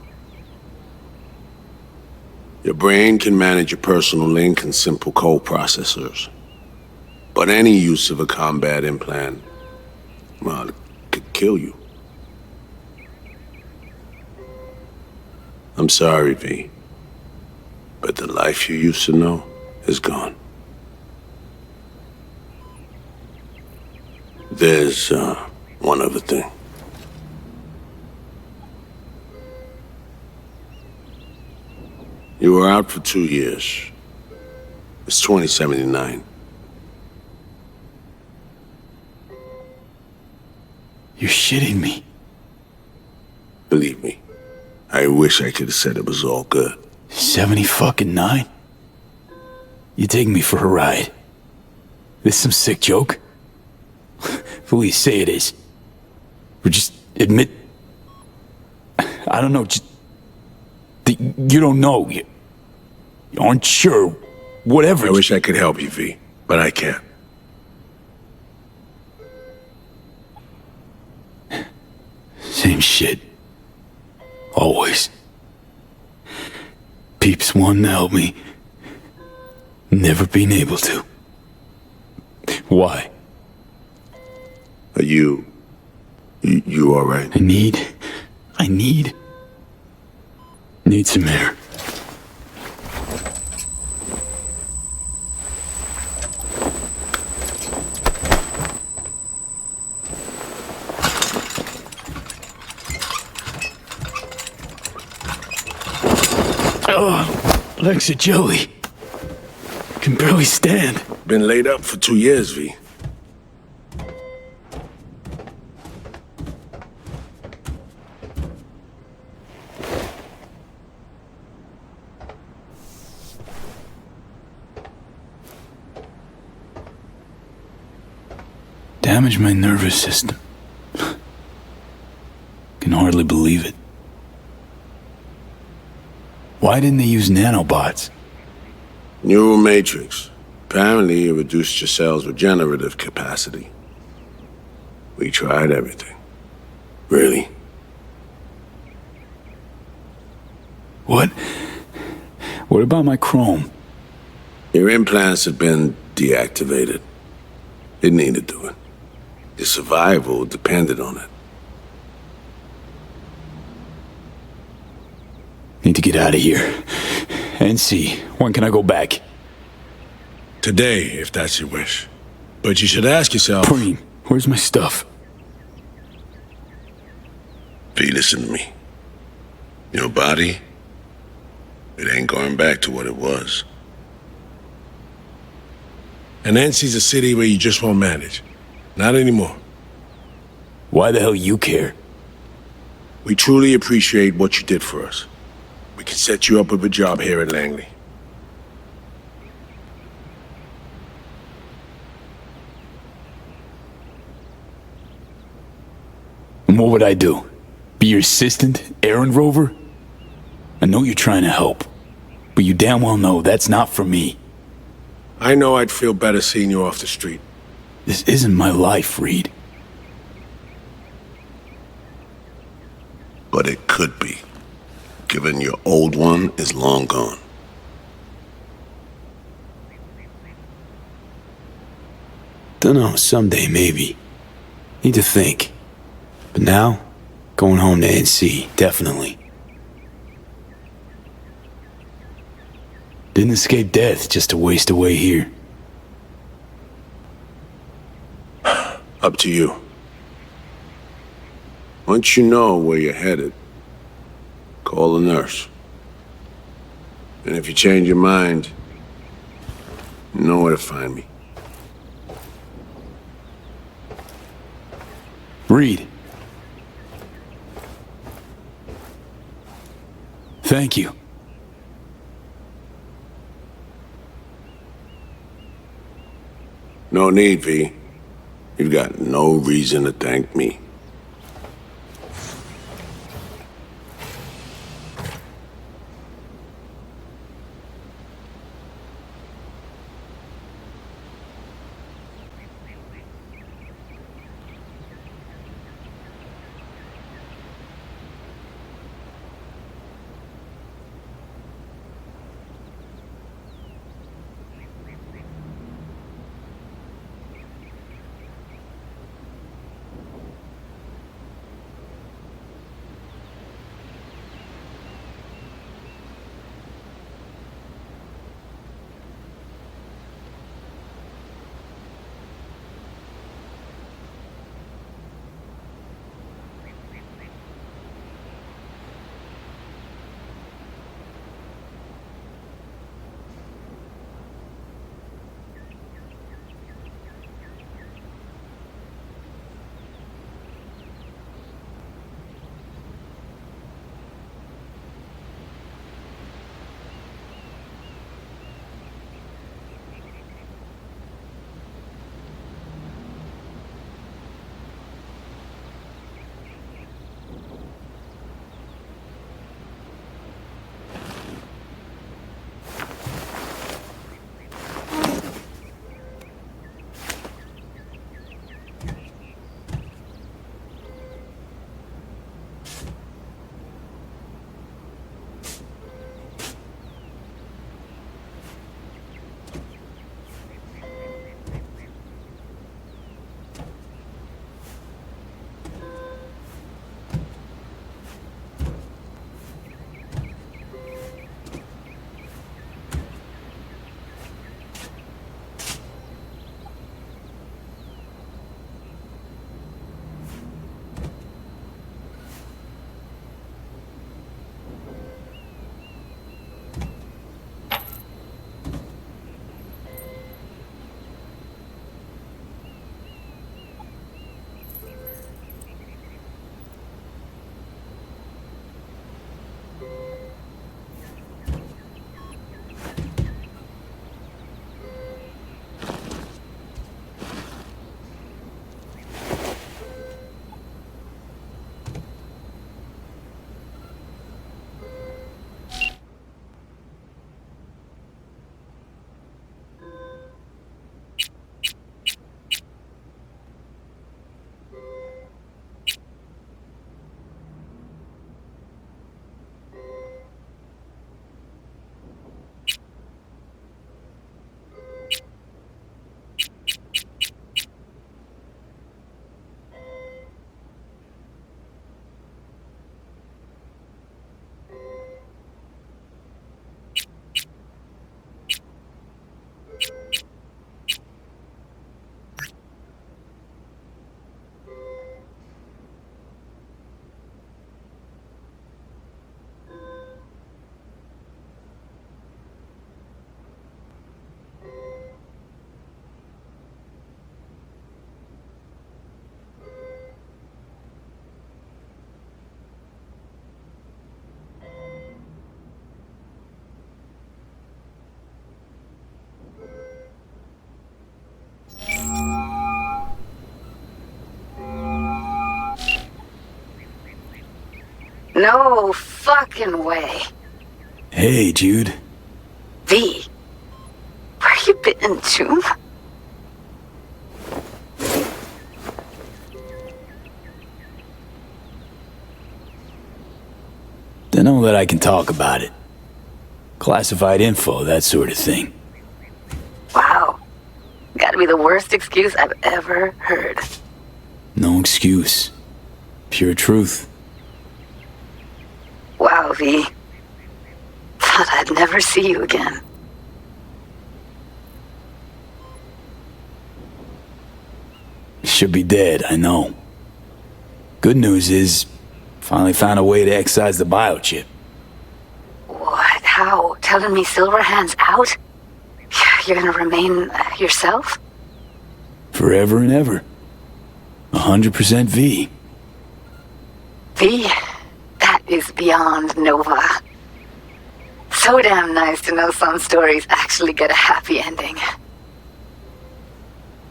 Your brain can manage your personal link and simple code processors. But any use of a combat implant, well, it could kill you. I'm sorry, V. But the life you used to know is gone. There's, one other thing. You were out for 2 years. It's 2079. You're shitting me. Believe me, I wish I could have said it was all good. 70-fucking-9? You taking me for a ride? This some sick joke? Please say it is. Or just admit... I don't know, just... that you don't know. You aren't sure. Whatever. I wish I could help you, V, but I can't. Same shit. Always. Peeps wanting to help me. Never being able to. Why? Are you all right? I need some air. Oh, legs of jelly. Can barely stand. Been laid up for 2 years, V. Damaged my nervous system. Can hardly believe it. Why didn't they use nanobots? Neural matrix. Apparently, it reduced your cell's regenerative capacity. We tried everything. Really? What? What about my chrome? Your implants have been deactivated. It needed doing. Your survival depended on it. Need to get out of here. NC, when can I go back? Today, if that's your wish. But you should ask yourself... Preem, where's my stuff? V, listen to me. Your body, it ain't going back to what it was. And NC's a city where you just won't manage. Not anymore. Why the hell you care? We truly appreciate what you did for us. We can set you up with a job here at Langley. And what would I do? Be your assistant, errand rover? I know you're trying to help, but you damn well know that's not for me. I know I'd feel better seeing you off the street. This isn't my life, Reed. But it could be, given your old one is long gone. Dunno, someday maybe. Need to think. But now, going home to NC, definitely. Didn't escape death just to waste away here. Up to you. Once you know where you're headed, call the nurse. And if you change your mind, you know where to find me. Reed. Thank you. No need, V. You've got no reason to thank me. No fucking way. Hey, Jude. V, where you been, Tomb? Dunno that I can talk about it. Classified info, that sort of thing. Wow. Gotta be the worst excuse I've ever heard. No excuse. Pure truth. Wow, V. Thought I'd never see you again. Should be dead, I know. Good news is, finally found a way to excise the biochip. What? How? Telling me Silverhand's out? You're gonna remain yourself? Forever and ever. 100% V. V, that is beyond Nova. So damn nice to know some stories actually get a happy ending.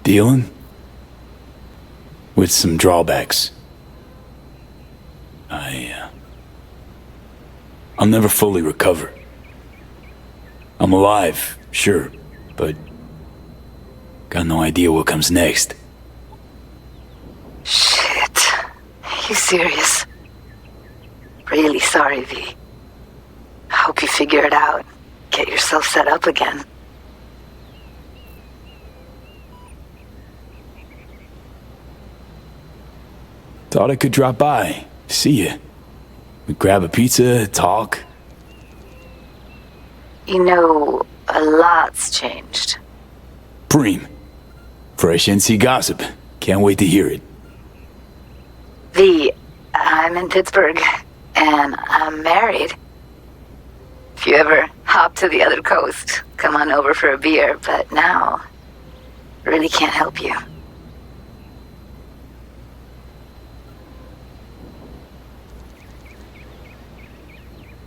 Dealing? With some drawbacks. I'll never fully recover. I'm alive, sure, but got no idea what comes next. Shit. You serious? Really sorry, V. Hope you figure it out. Get yourself set up again. Thought I could drop by, see ya. We'd grab a pizza, talk. You know, a lot's changed. Preem. Fresh NC gossip. Can't wait to hear it. V, I'm in Pittsburgh, and I'm married. If you ever hop to the other coast, come on over for a beer, but now, really can't help you.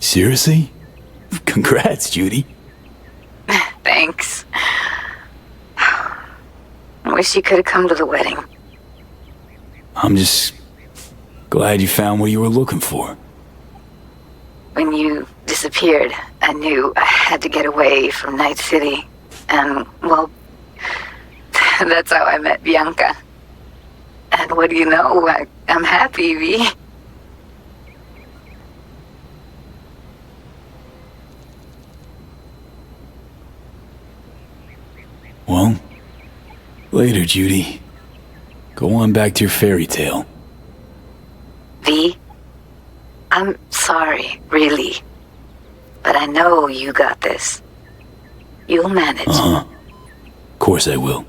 Seriously? Congrats, Judy. Thanks. Wish you could have come to the wedding. I'm just glad you found what you were looking for. When you disappeared, I knew I had to get away from Night City. And, well, that's how I met Bianca. And what do you know? I'm happy, V. Well, later, Judy. Go on back to your fairy tale. V, I'm sorry, really. But I know you got this. You'll manage. Uh-huh. Of course I will.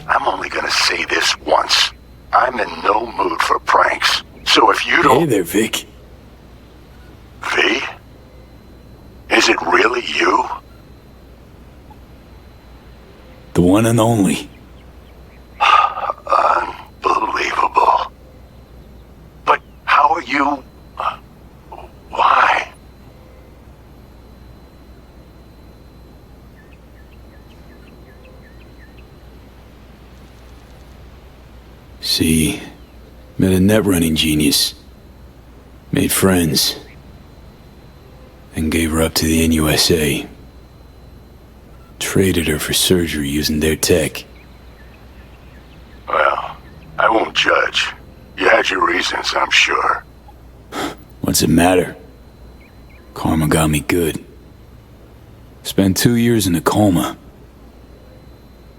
I'm only gonna say this once. I'm in no mood for pranks. So if you don't... Hey there, Vic. V? Is it really you? The one and only. Unbelievable. But how are you... Why? See, met a net running genius. Made friends. And gave her up to the NUSA. Traded her for surgery using their tech. Well, I won't judge. You had your reasons, I'm sure. What's it matter? Karma got me good. Spent 2 years in a coma.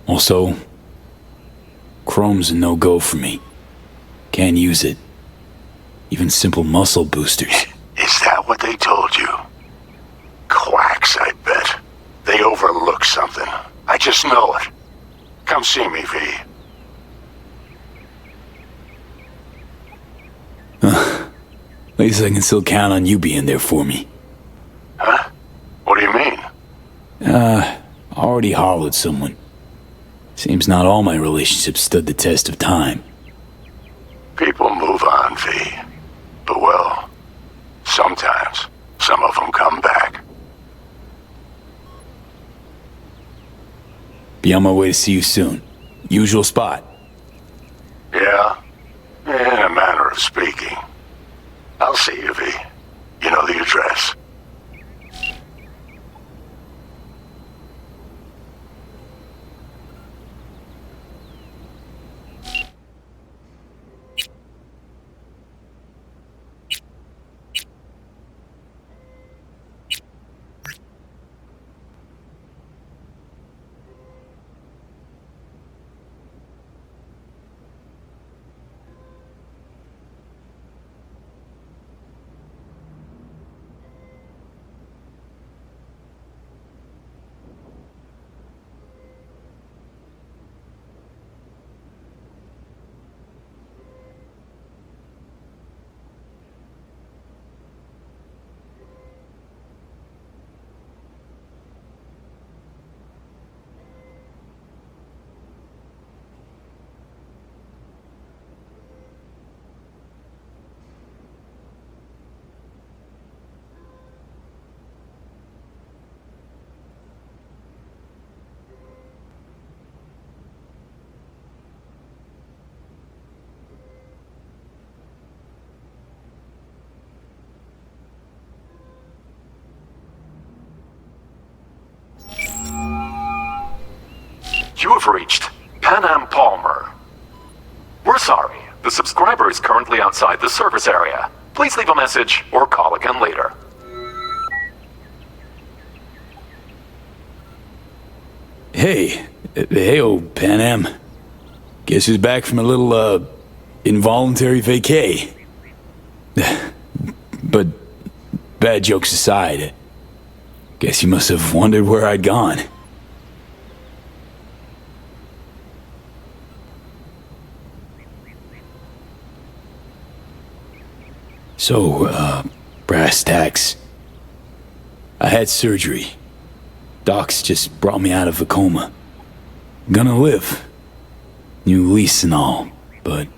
Also, Chrome's a no-go for me. Can't use it. Even simple muscle boosters. Is that what they told you? Quacks, I bet. They overlook something. I just know it. Come see me, V. least I can still count on you being there for me. Huh? What do you mean? Already hollowed someone. Seems not all my relationships stood the test of time. People move on, V. But well, sometimes some of them come back. Be on my way to see you soon. Usual spot. Yeah? In a manner of speaking. I'll see you, V. You know the address. You have reached Pan Palmer. We're sorry. The subscriber is currently outside the service area. Please leave a message or call again later. Hey, old Pan Am. Guess who's back from a little, involuntary vacay? But, bad jokes aside, guess you must have wondered where I'd gone. So, brass tacks. I had surgery. Docs just brought me out of a coma. Gonna live. New lease and all, but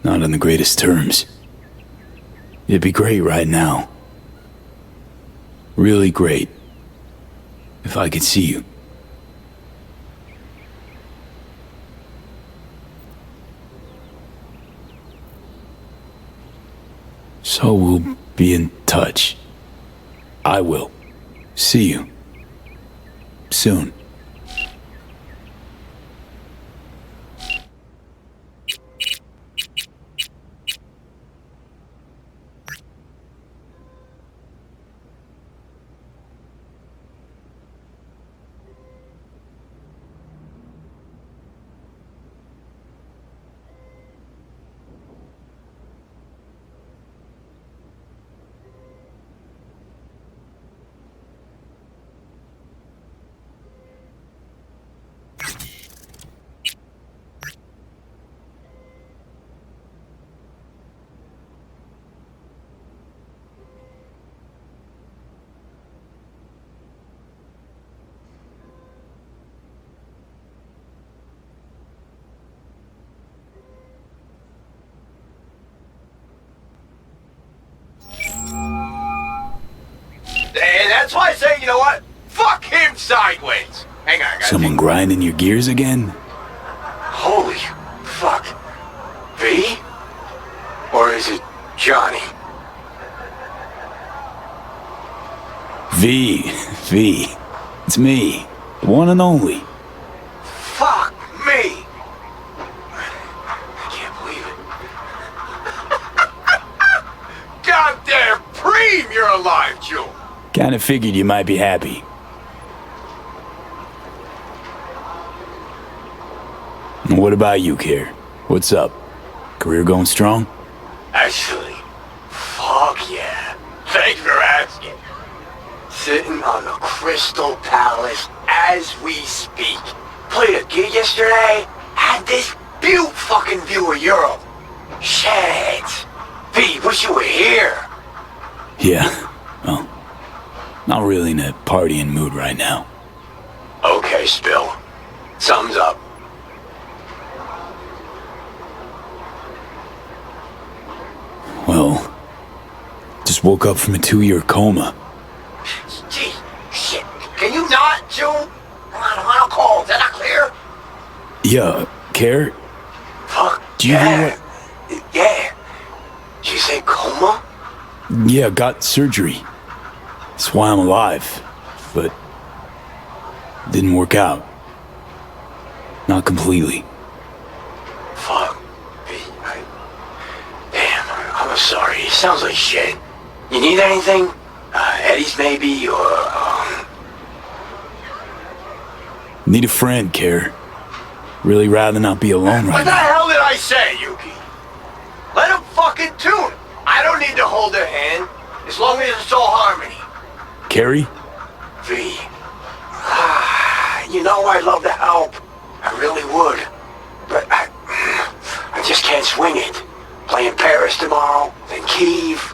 not on the greatest terms. It'd be great right now. Really great. If I could see you. So we'll be in touch. I will. See you. Soon. And that's why I say, you know what? Fuck him sideways. Hang on, guys. Someone grinding your gears again? Holy fuck. V? Or is it Johnny? V. It's me. The one and only. Fuck me. I can't believe it. Goddamn Preem, you're alive, Jewel. Kinda figured you might be happy. And what about you, Care? What's up? Career going strong? Actually, fuck yeah. Thanks for asking. Sitting on the Crystal Palace as we speak. Played a gig yesterday. Had this fucking view of Europe. Shit. V, wish you were here. Yeah, well, not really in a partying mood right now. Okay, Spill. Sums up. Well, just woke up from a 2-year coma. Gee, shit. Can you not, Joe? I'm on a call. Is that not clear? Yeah, Care? Fuck. Do you hear what? Yeah. You say coma? Yeah, got surgery. That's why I'm alive. But didn't work out. Not completely. Fuck. Damn, I'm sorry. It sounds like shit. You need anything? Eddie's maybe, or, Need a friend, Care. Really rather not be alone right What the now. hell did I say, Yuki? Let him fucking tune. I don't need to hold their hand, as long as it's all harmony. Carrie? V. You know I'd love to help. I really would. But I just can't swing it. Playing Paris tomorrow, then Kyiv.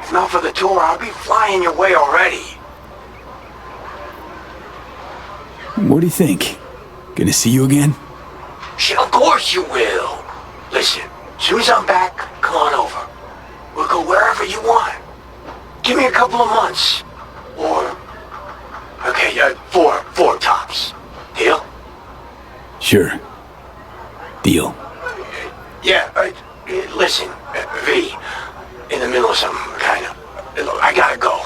If not for the tour, I'll be flying your way already. What do you think? Gonna see you again? Shit, of course you will. Listen, as soon as I'm back, come on over. We'll go wherever you want. Give me a couple of months. Or... Okay, four tops. Deal? Sure. Deal. Yeah, listen, V, in the middle of something, kind of. Look, I gotta go.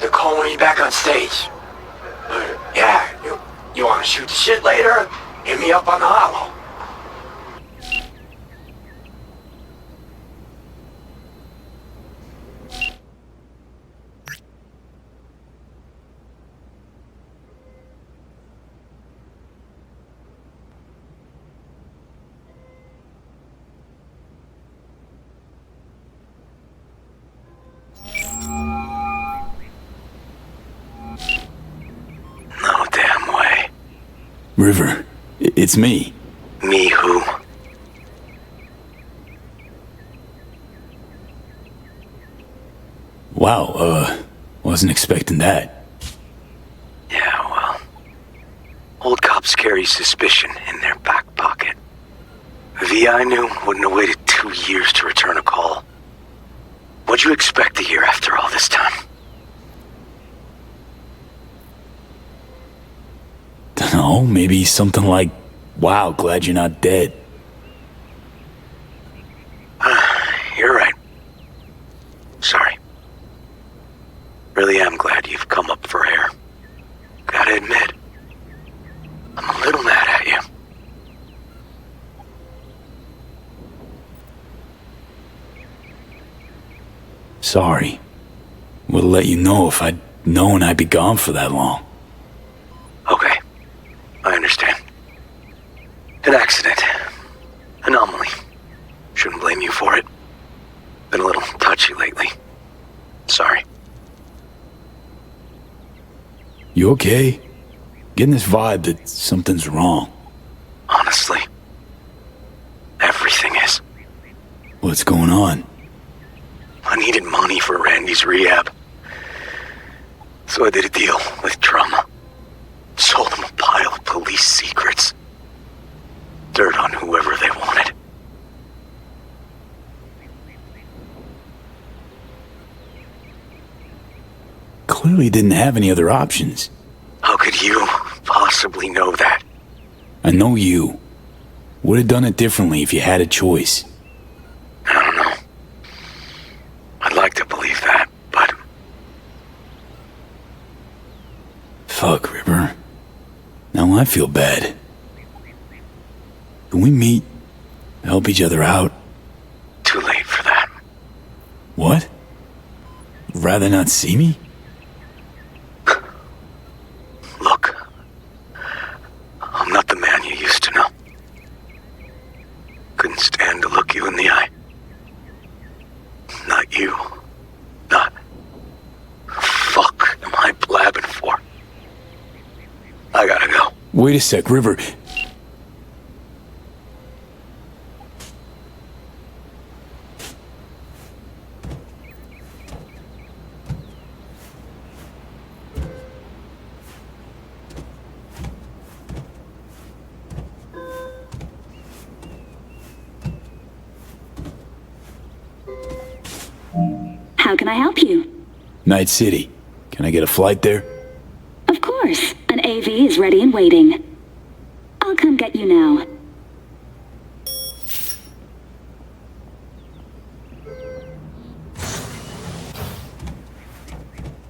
They're calling me back on stage. Yeah, you wanna shoot the shit later? Hit me up on the holo. No damn way. River, it's me. Me who? Wow, wasn't expecting that. Yeah, well. Old cops carry suspicion in their back pocket. V I knew wouldn't have waited 2 years to return a call. What'd you expect a year after all this time? Dunno, maybe something like, wow, glad you're not dead. You're right. Sorry. Really am glad you've come up for air. Gotta admit, I'm a little mad at you. Sorry. Would've let you know if I'd known I'd be gone for that long. Okay. I understand. An accident. Anomaly. Shouldn't blame you for it. Been a little touchy lately. Sorry. You okay? Getting this vibe that something's wrong. Honestly. Everything is. What's going on? I needed money for Randy's rehab. So I did a deal with Trauma. Sold him a pile of police secrets. Dirt on whoever they wanted. Clearly didn't have any other options. How could you possibly know that? I know you. Would have done it differently if you had a choice. I don't know. I'd like to believe that, but... Fuck, River. Now I feel bad. Can we meet? Help each other out? Too late for that. What? Rather not see me? Look. I'm not the man you used to know. Couldn't stand to look you in the eye. Not you. Not... Fuck am I blabbing for? I gotta go. Wait a sec, River. How can I help you? Night City. Can I get a flight there? Of course. An AV is ready and waiting. I'll come get you now.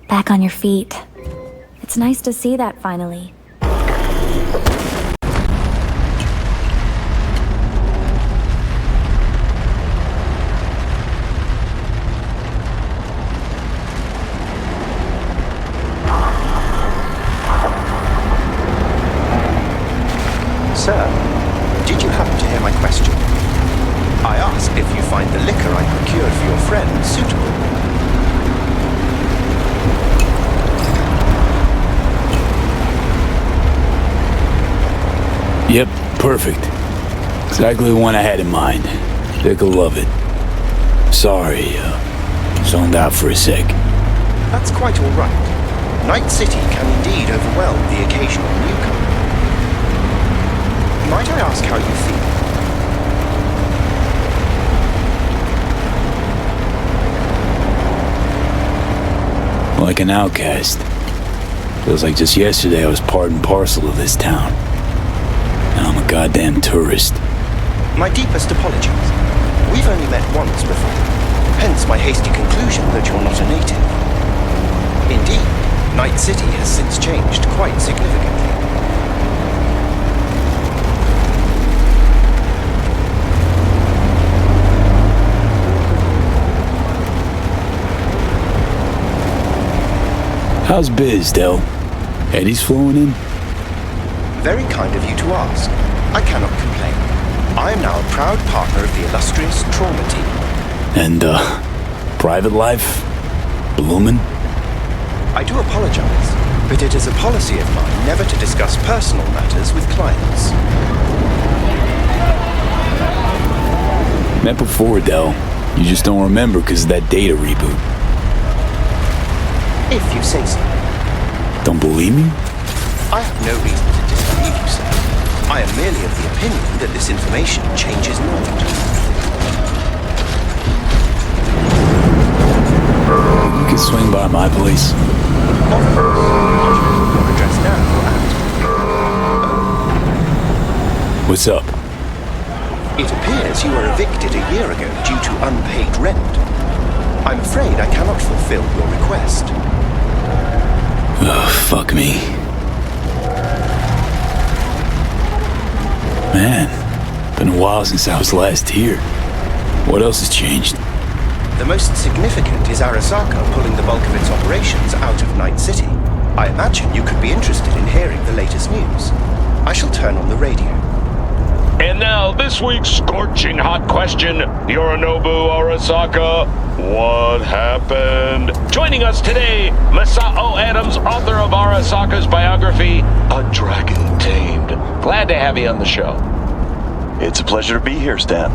Back on your feet. It's nice to see that finally. Sir, did you happen to hear my question? I asked if you find the liquor I procured for your friend suitable. Yep, perfect. Exactly the one I had in mind. Dick'll love it. Sorry, zoned out for a sec. That's quite all right. Night City can indeed overwhelm the occasional newcomer. Might I ask how you feel? Like an outcast. Feels like just yesterday I was part and parcel of this town. Now I'm a goddamn tourist. My deepest apologies. We've only met once before. Hence my hasty conclusion that you're not a native. Indeed, Night City has since changed quite significantly. How's biz, Del? Eddie's flowing in? Very kind of you to ask. I cannot complain. I am now a proud partner of the illustrious Trauma Team. And, private life? Bloomin'? I do apologize, but it is a policy of mine never to discuss personal matters with clients. Met before, Del. You just don't remember because of that data reboot. If you say so. Don't believe me? I have no reason to disbelieve you, sir. I am merely of the opinion that this information changes not. You can swing by my place. Your address now What's up? It appears you were evicted a year ago due to unpaid rent. I'm afraid I cannot fulfill your request. Oh, fuck me. Man, been a while since I was last here. What else has changed? The most significant is Arasaka pulling the bulk of its operations out of Night City. I imagine you could be interested in hearing the latest news. I shall turn on the radio. And now, this week's scorching hot question, Yorinobu Arasaka, what happened? Joining us today, Masao Adams, author of Arasaka's biography, A Dragon Tamed. Glad to have you on the show. It's a pleasure to be here, Stan.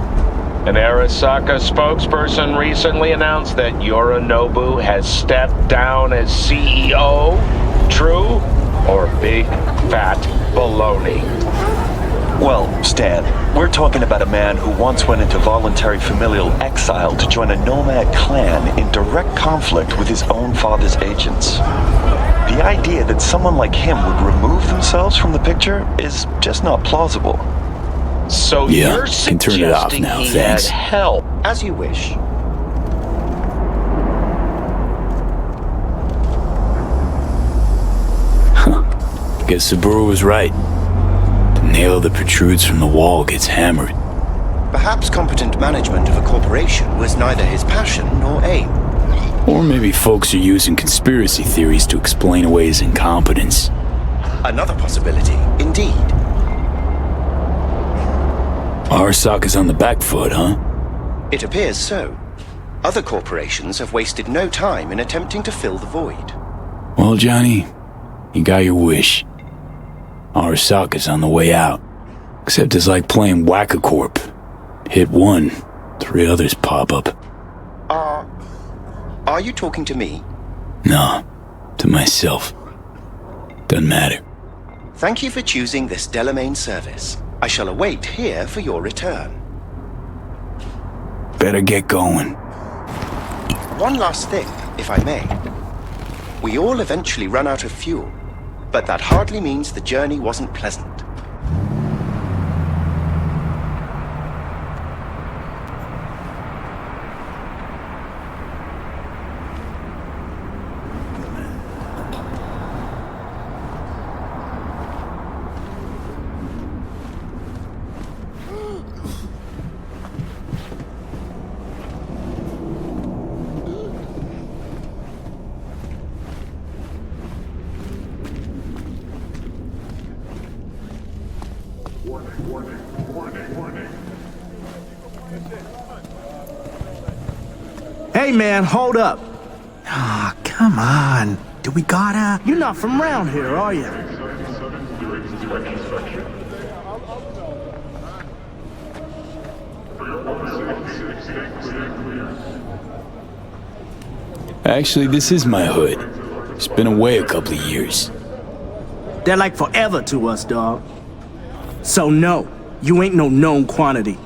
An Arasaka spokesperson recently announced that Yorinobu has stepped down as CEO. True or big, fat baloney? Well, Stan, we're talking about a man who once went into voluntary familial exile to join a nomad clan in direct conflict with his own father's agents. The idea that someone like him would remove themselves from the picture is just not plausible. So yeah, you're can turn it off suggesting now, he thanks. had help? As you wish. Guess Saburo was right. The nail that protrudes from the wall gets hammered. Perhaps competent management of a corporation was neither his passion nor aim. Or maybe folks are using conspiracy theories to explain away his incompetence. Another possibility, indeed. Arasaka's on the back foot, huh? It appears so. Other corporations have wasted no time in attempting to fill the void. Well, Johnny, you got your wish. Arasaka's on the way out. Except it's like playing Whack-A-Corp. Hit one, 3 others pop up. Are you talking to me? No, to myself. Doesn't matter. Thank you for choosing this Delamain service. I shall await here for your return. Better get going. One last thing, if I may. We all eventually run out of fuel, but that hardly means the journey wasn't pleasant. Hey man, hold up. Ah, come on. Do we gotta? You're not from around here, are you? Actually, this is my hood. It's been away a couple of years. They're like forever to us, dog. So no, you ain't no known quantity.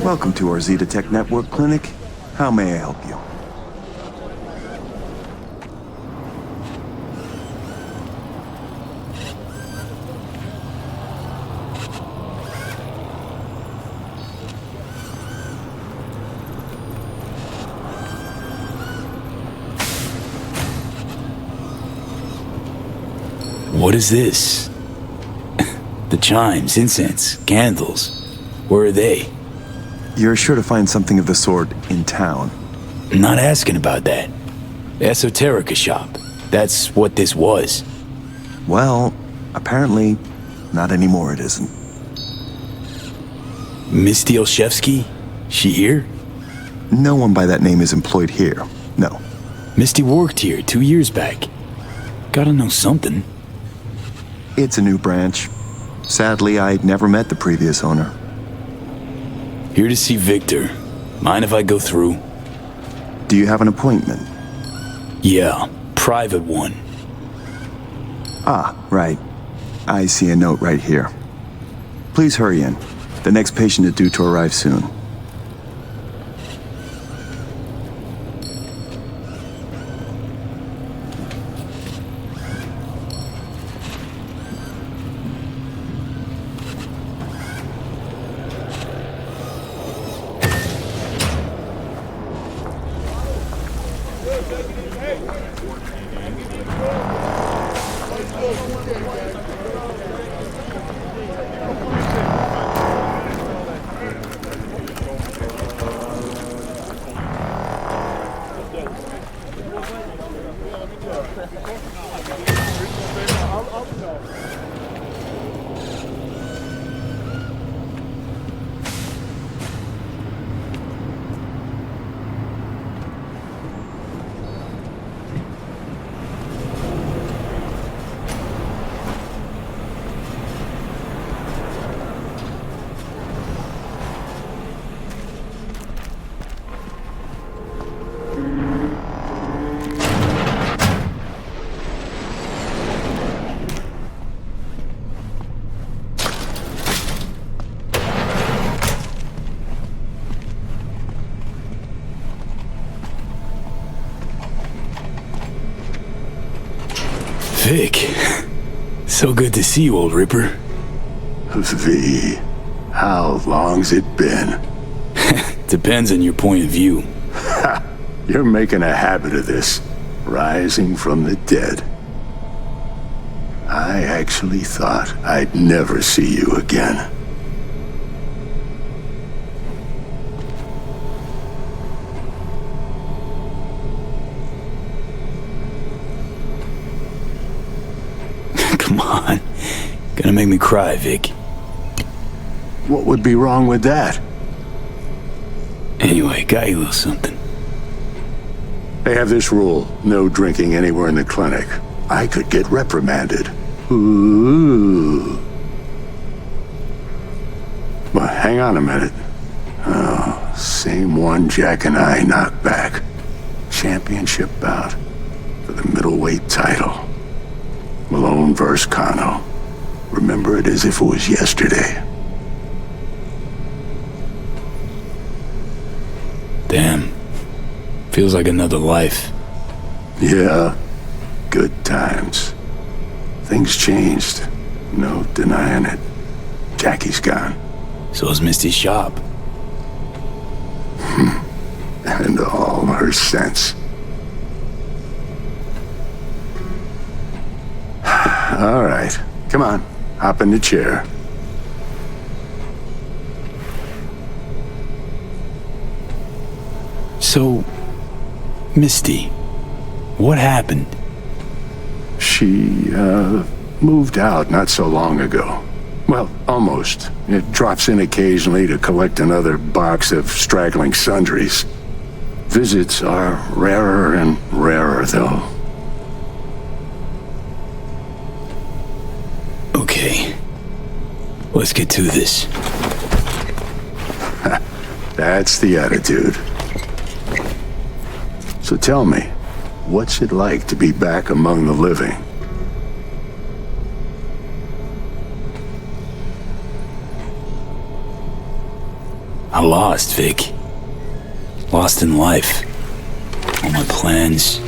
Welcome to our Zetatech Network Clinic. How may I help you? What is this? The chimes, incense, candles. Where are they? You're sure to find something of the sort in town. I'm not asking about that. The Esoterica shop. That's what this was. Well, apparently, not anymore it isn't. Misty Olszewski? She here? No one by that name is employed here, no. Misty worked here 2 years back. Gotta know something. It's a new branch. Sadly, I'd never met the previous owner. Here to see Victor. Mind if I go through? Do you have an appointment? Yeah, private one. Ah, right. I see a note right here. Please hurry in. The next patient is due to arrive soon. Vic. So good to see you, old Ripper. V, how long's it been? Depends on your point of view. Ha! You're making a habit of this, rising from the dead. I actually thought I'd never see you again. Come on. Gonna make me cry, Vic. What would be wrong with that? Anyway, got you a little something. They have this rule, no drinking anywhere in the clinic. I could get reprimanded. Ooh. Well, hang on a minute. Oh, same one Jack and I knocked back. Championship bout for the middleweight title. Malone vs. Kano. Remember it as if it was yesterday. Damn. Feels like another life. Yeah, good times. Things changed. No denying it. Jackie's gone. So is Misty's shop. And all her sense. All right, come on, hop in the chair. So, Misty, what happened? She, moved out not so long ago. Well, almost. It drops in occasionally to collect another box of straggling sundries. Visits are rarer and rarer, though. Okay. Let's get to this. That's the attitude. So tell me, what's it like to be back among the living? I lost, Vic. Lost in life. All my plans,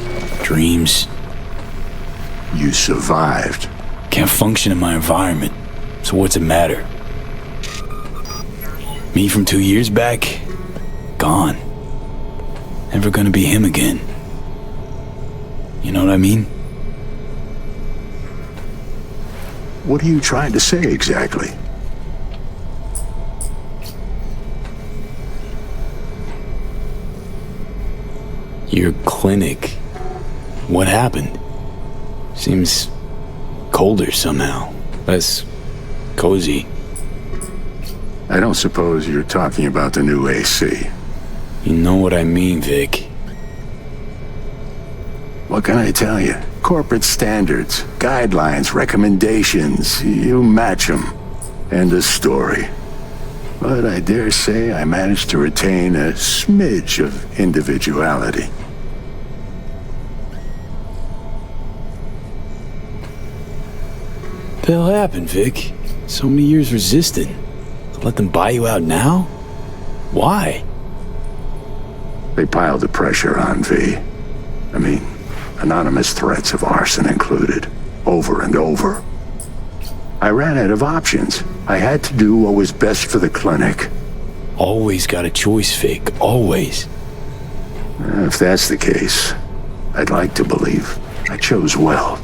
dreams. You survived. Can't function in my environment, so what's it matter? Me from 2 years back? Gone. Never gonna be him again. You know what I mean? What are you trying to say exactly? Your clinic. What happened? Seems colder somehow. Less cozy. I don't suppose you're talking about the new AC. You know what I mean, Vic. What can I tell you? Corporate standards, guidelines, recommendations. You match them. End of story. But I dare say I managed to retain a smidge of individuality. What the hell happened, Vic? So many years resisting. Let them buy you out now? Why? They piled the pressure on V. I mean, anonymous threats of arson included. Over and over. I ran out of options. I had to do what was best for the clinic. Always got a choice, Vic. Always. If that's the case, I'd like to believe I chose well.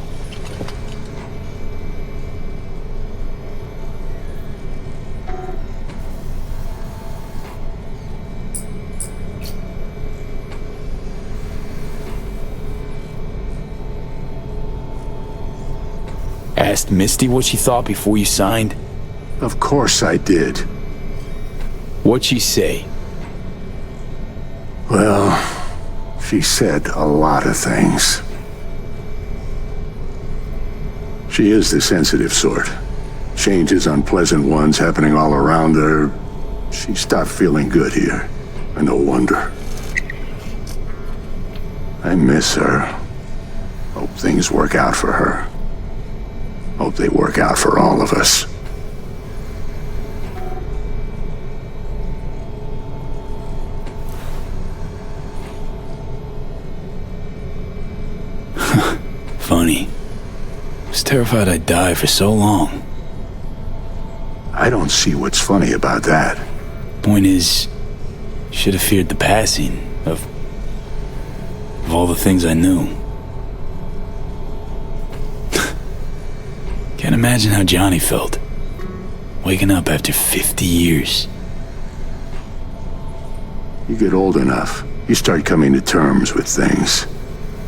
Asked Misty what she thought before you signed? Of course I did. What'd she say? Well, she said a lot of things. She is the sensitive sort. Changes, unpleasant ones happening all around her. She stopped feeling good here. And no wonder. I miss her. Hope things work out for her. Hope they work out for all of us. Funny. I was terrified I'd die for so long. I don't see what's funny about that. Point is, should have feared the passing of all the things I knew. Can't imagine how Johnny felt. Waking up after 50 years. You get old enough, you start coming to terms with things.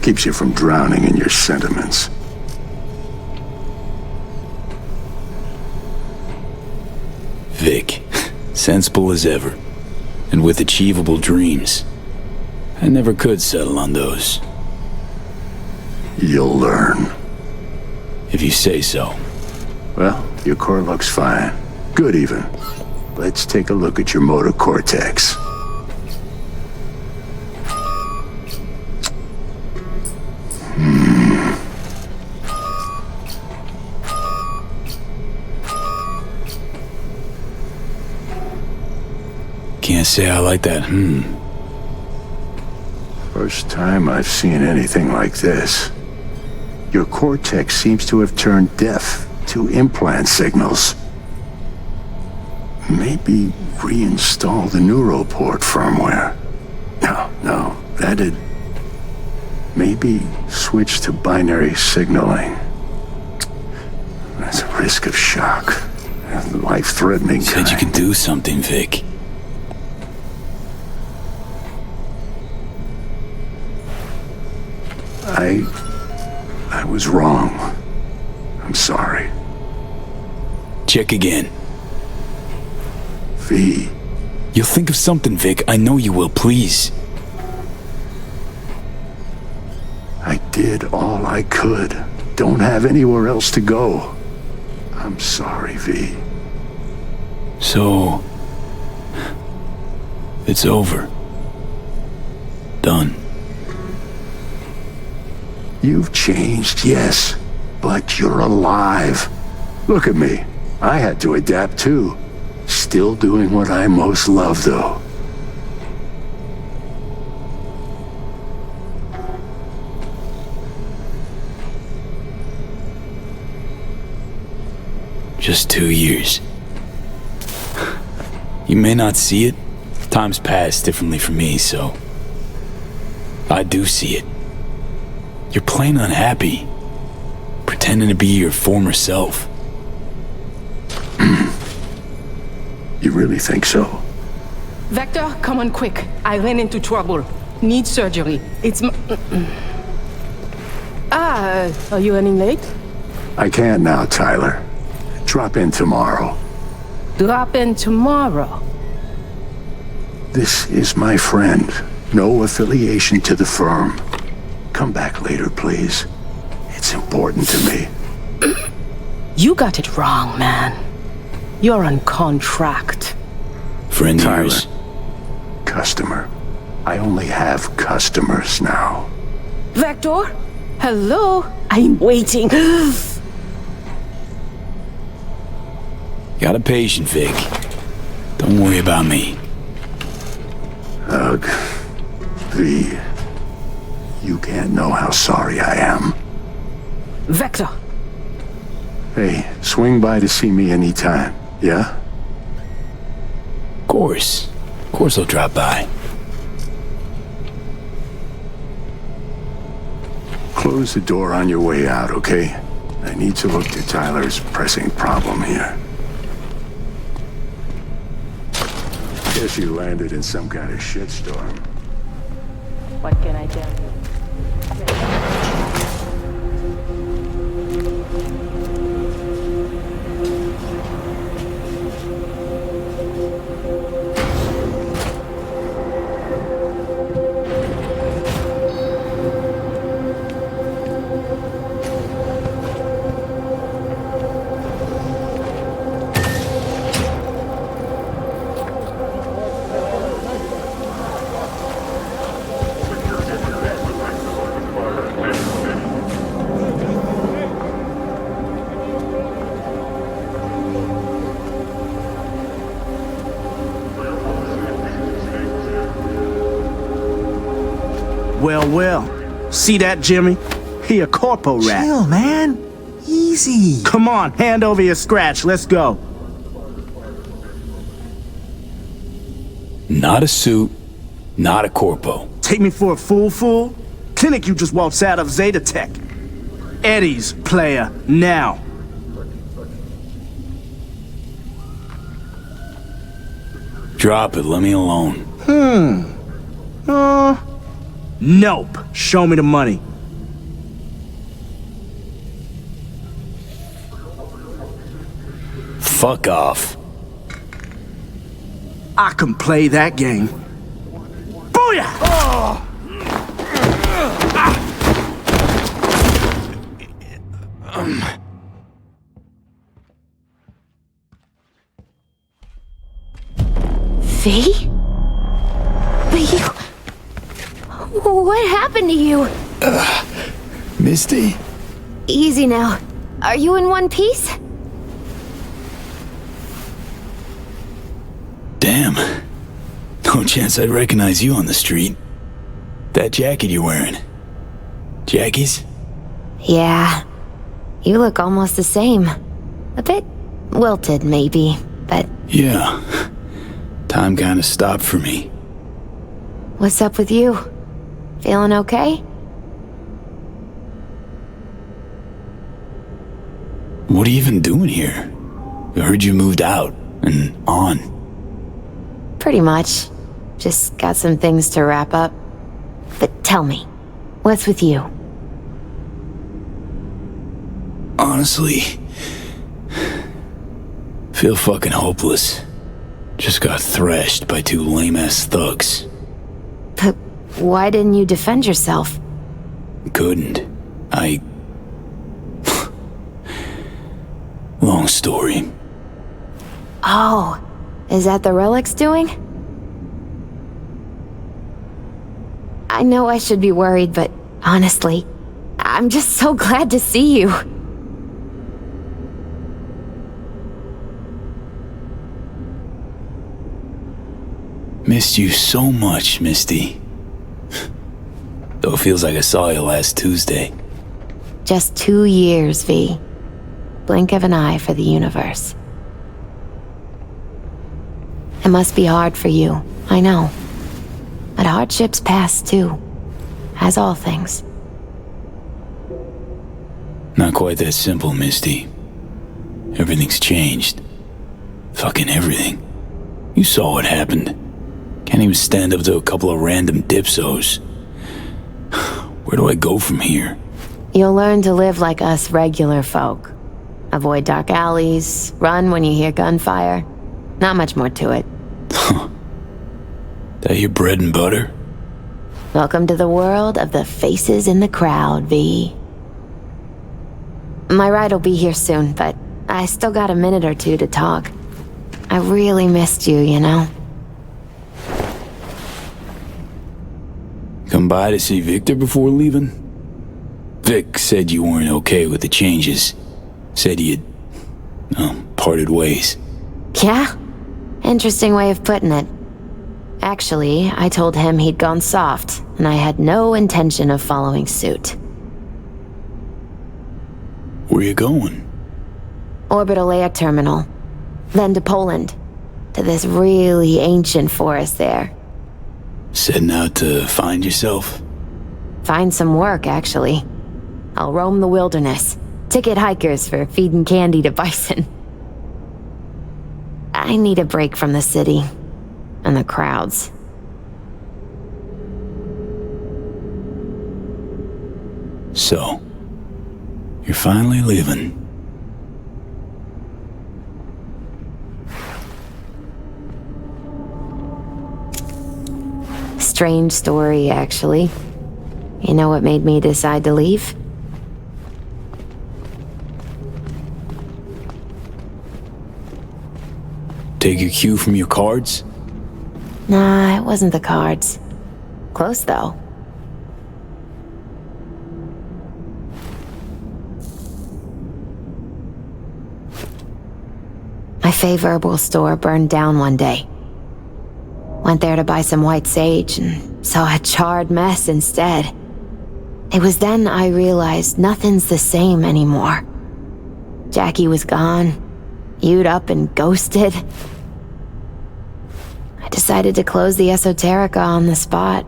Keeps you from drowning in your sentiments. Vic, sensible as ever, and with achievable dreams. I never could settle on those. You'll learn. If you say so. Well, your core looks fine. Good even. let's take a look at your motor cortex. Can't say I like that, First time I've seen anything like this. Your cortex seems to have turned deaf to implant signals. Maybe reinstall the neuroport firmware. No, that'd... Maybe switch to binary signaling. That's a risk of shock. Life-threatening Said you can do something, Vic. I was wrong. I'm sorry. Check again. V. You'll think of something, Vic. I know you will, please. I did all I could. Don't have anywhere else to go. I'm sorry, V. So... it's over. Done. You've changed, yes, but you're alive. Look at me. I had to adapt too. Still doing what I most love, though. Just 2 years. You may not see it. Time's passed differently for me, so... I do see it. You're plain unhappy. Pretending to be your former self. You really think so? Vector, come on quick. I ran into trouble. Need surgery. It's are you running late? I can't now, Tyler. Drop in tomorrow. Drop in tomorrow. This is my friend. No affiliation to the firm. Come back later, please. It's important to me. You got it wrong, man. You're on contract. Friend Tyler. yours. Customer. I only have customers now. Vector? Hello? I'm waiting. Got a patient, Vic. Don't worry about me. Ugh. V. You can't know how sorry I am. Vector. Hey, swing by to see me anytime, yeah? Of course. Of course I'll drop by. Close the door on your way out, okay? I need to look to Tyler's pressing problem here. Guess you landed in some kind of shitstorm. What can I tell you? Well. See that, Jimmy? He a corpo rat. Chill, man. Easy. Come on, hand over your scratch. Let's go. Not a suit, not a corpo. Take me for a fool? Clinic you just waltzed out of Zeta Tech. Eddie's player, now. Drop it, let me alone. Nope. Show me the money. Fuck off. I can play that game. Booyah! Oh! V? But you... What happened to you? Misty? Easy now. Are you in one piece? Damn. No chance I'd recognize you on the street. That jacket you're wearing. Jackie's? Yeah. You look almost the same. A bit wilted, maybe, but... Yeah. Time kinda stopped for me. What's up with you? Feeling okay? What are you even doing here? I heard you moved out and on. Pretty much. Just got some things to wrap up. But tell me, what's with you? Honestly, feel fucking hopeless. Just got thrashed by two lame-ass thugs. But why didn't you defend yourself? Couldn't. Long story. Oh, is that the relic's doing? I know I should be worried, but honestly, I'm just so glad to see you. Missed you so much, Misty. Though it feels like I saw you last Tuesday. Just 2 years, V. Blink of an eye for the universe. It must be hard for you, I know. But hardships pass too, as all things. Not quite that simple, Misty. Everything's changed. Fucking everything. You saw what happened. Can't even stand up to a couple of random dipsos. Where do I go from here? You'll learn to live like us regular folk. Avoid dark alleys, run when you hear gunfire. Not much more to it. That your bread and butter? Welcome to the world of the faces in the crowd, V. My ride will be here soon, but I still got a minute or two to talk. I really missed you, you know? Come by to see Victor before leaving? Vic said you weren't okay with the changes. Said you'd, parted ways. Yeah? Interesting way of putting it. Actually, I told him he'd gone soft, and I had no intention of following suit. Where you going? Orbital air terminal. Then to Poland. To this really ancient forest there. Setting out to find yourself? Find some work, actually. I'll roam the wilderness. Ticket hikers for feeding candy to bison. I need a break from the city. And the crowds. So, you're finally leaving. Strange story, actually. You know what made me decide to leave? Take your cue from your cards? Nah, it wasn't the cards. Close, though. My favorite herbal store burned down one day. Went there to buy some white sage and saw a charred mess instead. It was then I realized nothing's the same anymore. Jackie was gone, You'd up and ghosted. I decided to close the esoterica on the spot.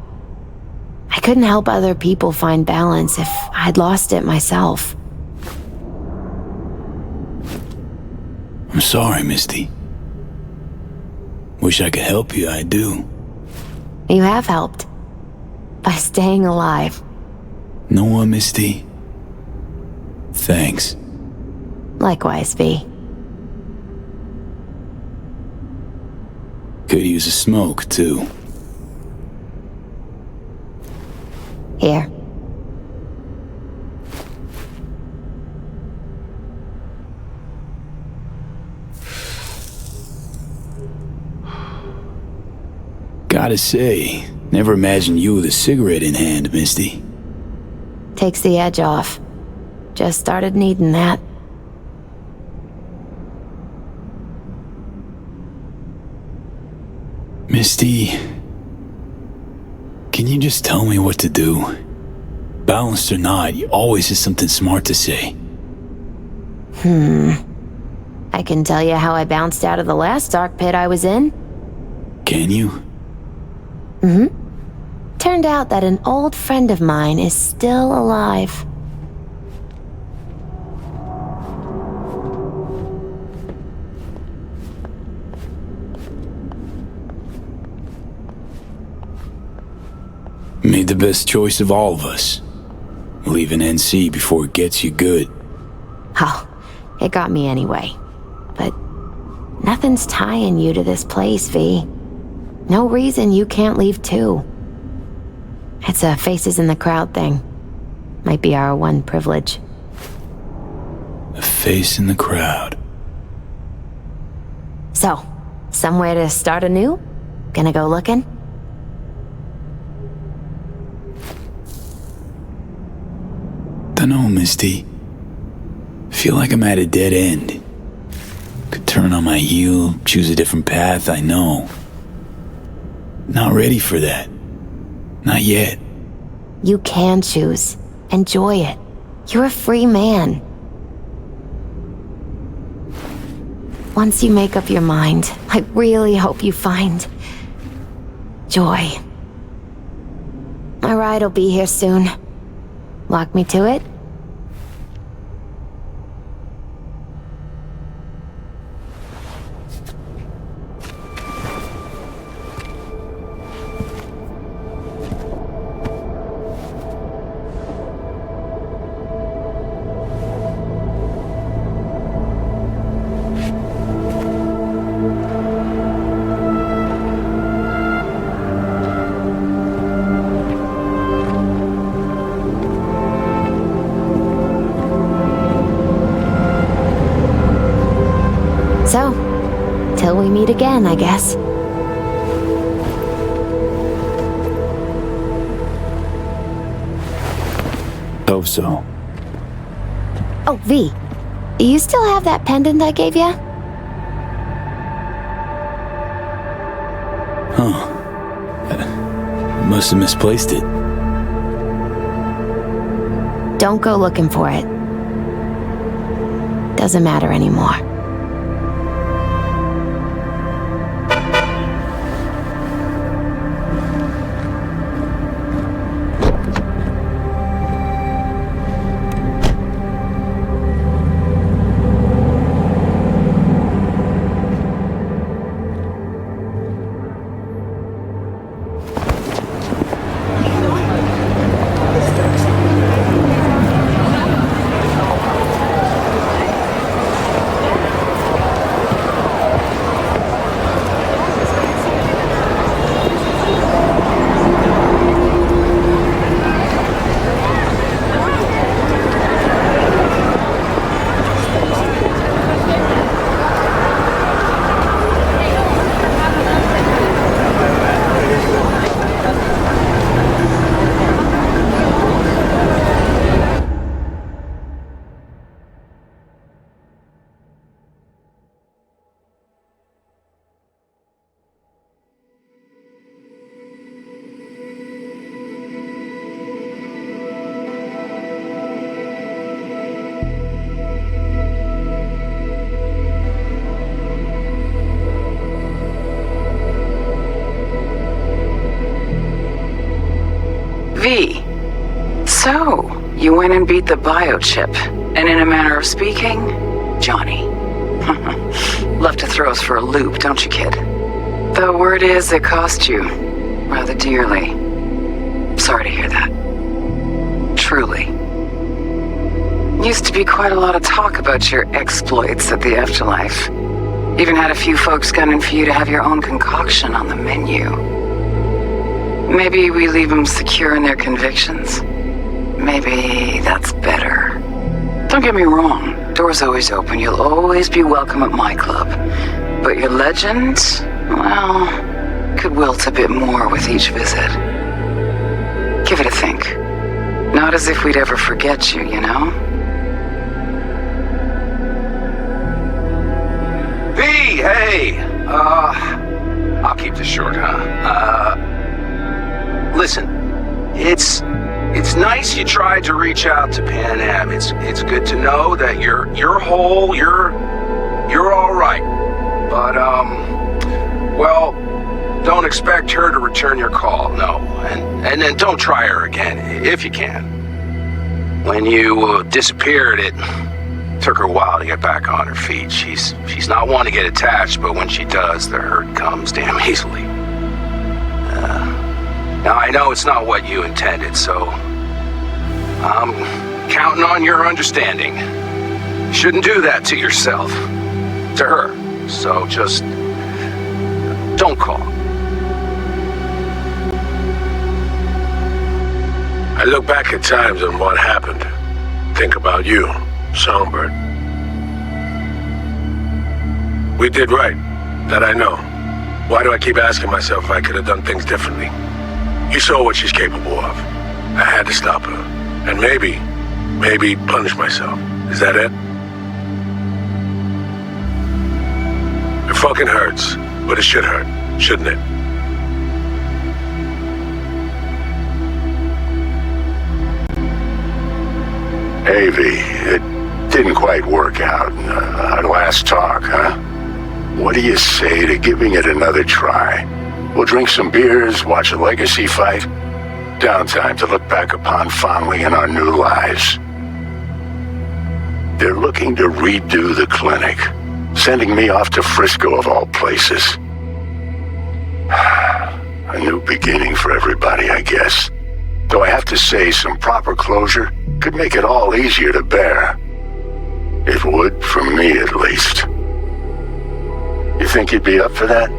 I couldn't help other people find balance if I'd lost it myself. I'm sorry, Misty. Wish I could help you, I do. You have helped. By staying alive. Know what, Misty? Thanks. Likewise, V. Could use a smoke, too. Here. Gotta say, never imagined you with a cigarette in hand, Misty. Takes the edge off. Just started needing that. Misty, can you just tell me what to do? Balanced or not, you always have something smart to say. I can tell you how I bounced out of the last dark pit I was in. Can you? Turned out that an old friend of mine is still alive. Made the best choice of all of us. Leaving NC before it gets you good. Oh, it got me anyway. But nothing's tying you to this place, V. No reason you can't leave too. It's a faces in the crowd thing. Might be our one privilege. A face in the crowd. So, somewhere to start anew? Gonna go looking? Dunno, Misty. Feel like I'm at a dead end. Could turn on my heel, choose a different path, I know. Not ready for that. Not yet. You can choose. Enjoy it. You're a free man. Once you make up your mind, I really hope you find joy. My ride will be here soon. Walk me to it? So, till we meet again, I guess. Hope so. Oh, V. You still have that pendant I gave you? Huh. Must have misplaced it. Don't go looking for it. Doesn't matter anymore. V. So, you went and beat the biochip, and in a manner of speaking, Johnny. Love to throw us for a loop, don't you, kid? The word is it cost you rather dearly. Sorry to hear that. Truly. Used to be quite a lot of talk about your exploits at the afterlife. Even had a few folks gunning for you to have your own concoction on the menu. Maybe we leave them secure in their convictions. Maybe that's better. Don't get me wrong, door's always open. You'll always be welcome at my club. But your legend, well, could wilt a bit more with each visit. Give it a think. Not as if we'd ever forget you, you know? V, hey! I'll keep this short, huh? Listen, it's nice you tried to reach out to Pan Am. It's good to know that you're whole, you're all right. But, well, don't expect her to return your call, no. And then don't try her again, if you can. When you disappeared, it took her a while to get back on her feet. She's not one to get attached, but when she does, the hurt comes damn easily. Now, I know it's not what you intended, so I'm counting on your understanding. You shouldn't do that to yourself, to her. So just don't call. I look back at times and what happened. Think about you, Songbird. We did right, that I know. Why do I keep asking myself if I could have done things differently? You saw what she's capable of. I had to stop her. And maybe punish myself. Is that it? It fucking hurts, but it should hurt, shouldn't it? Hey, V, it didn't quite work out in our last talk, huh? What do you say to giving it another try? We'll drink some beers, watch a legacy fight. Downtime to look back upon fondly in our new lives. They're looking to redo the clinic, sending me off to Frisco of all places. A new beginning for everybody, I guess. Though I have to say, some proper closure could make it all easier to bear. It would, for me at least. You think you'd be up for that?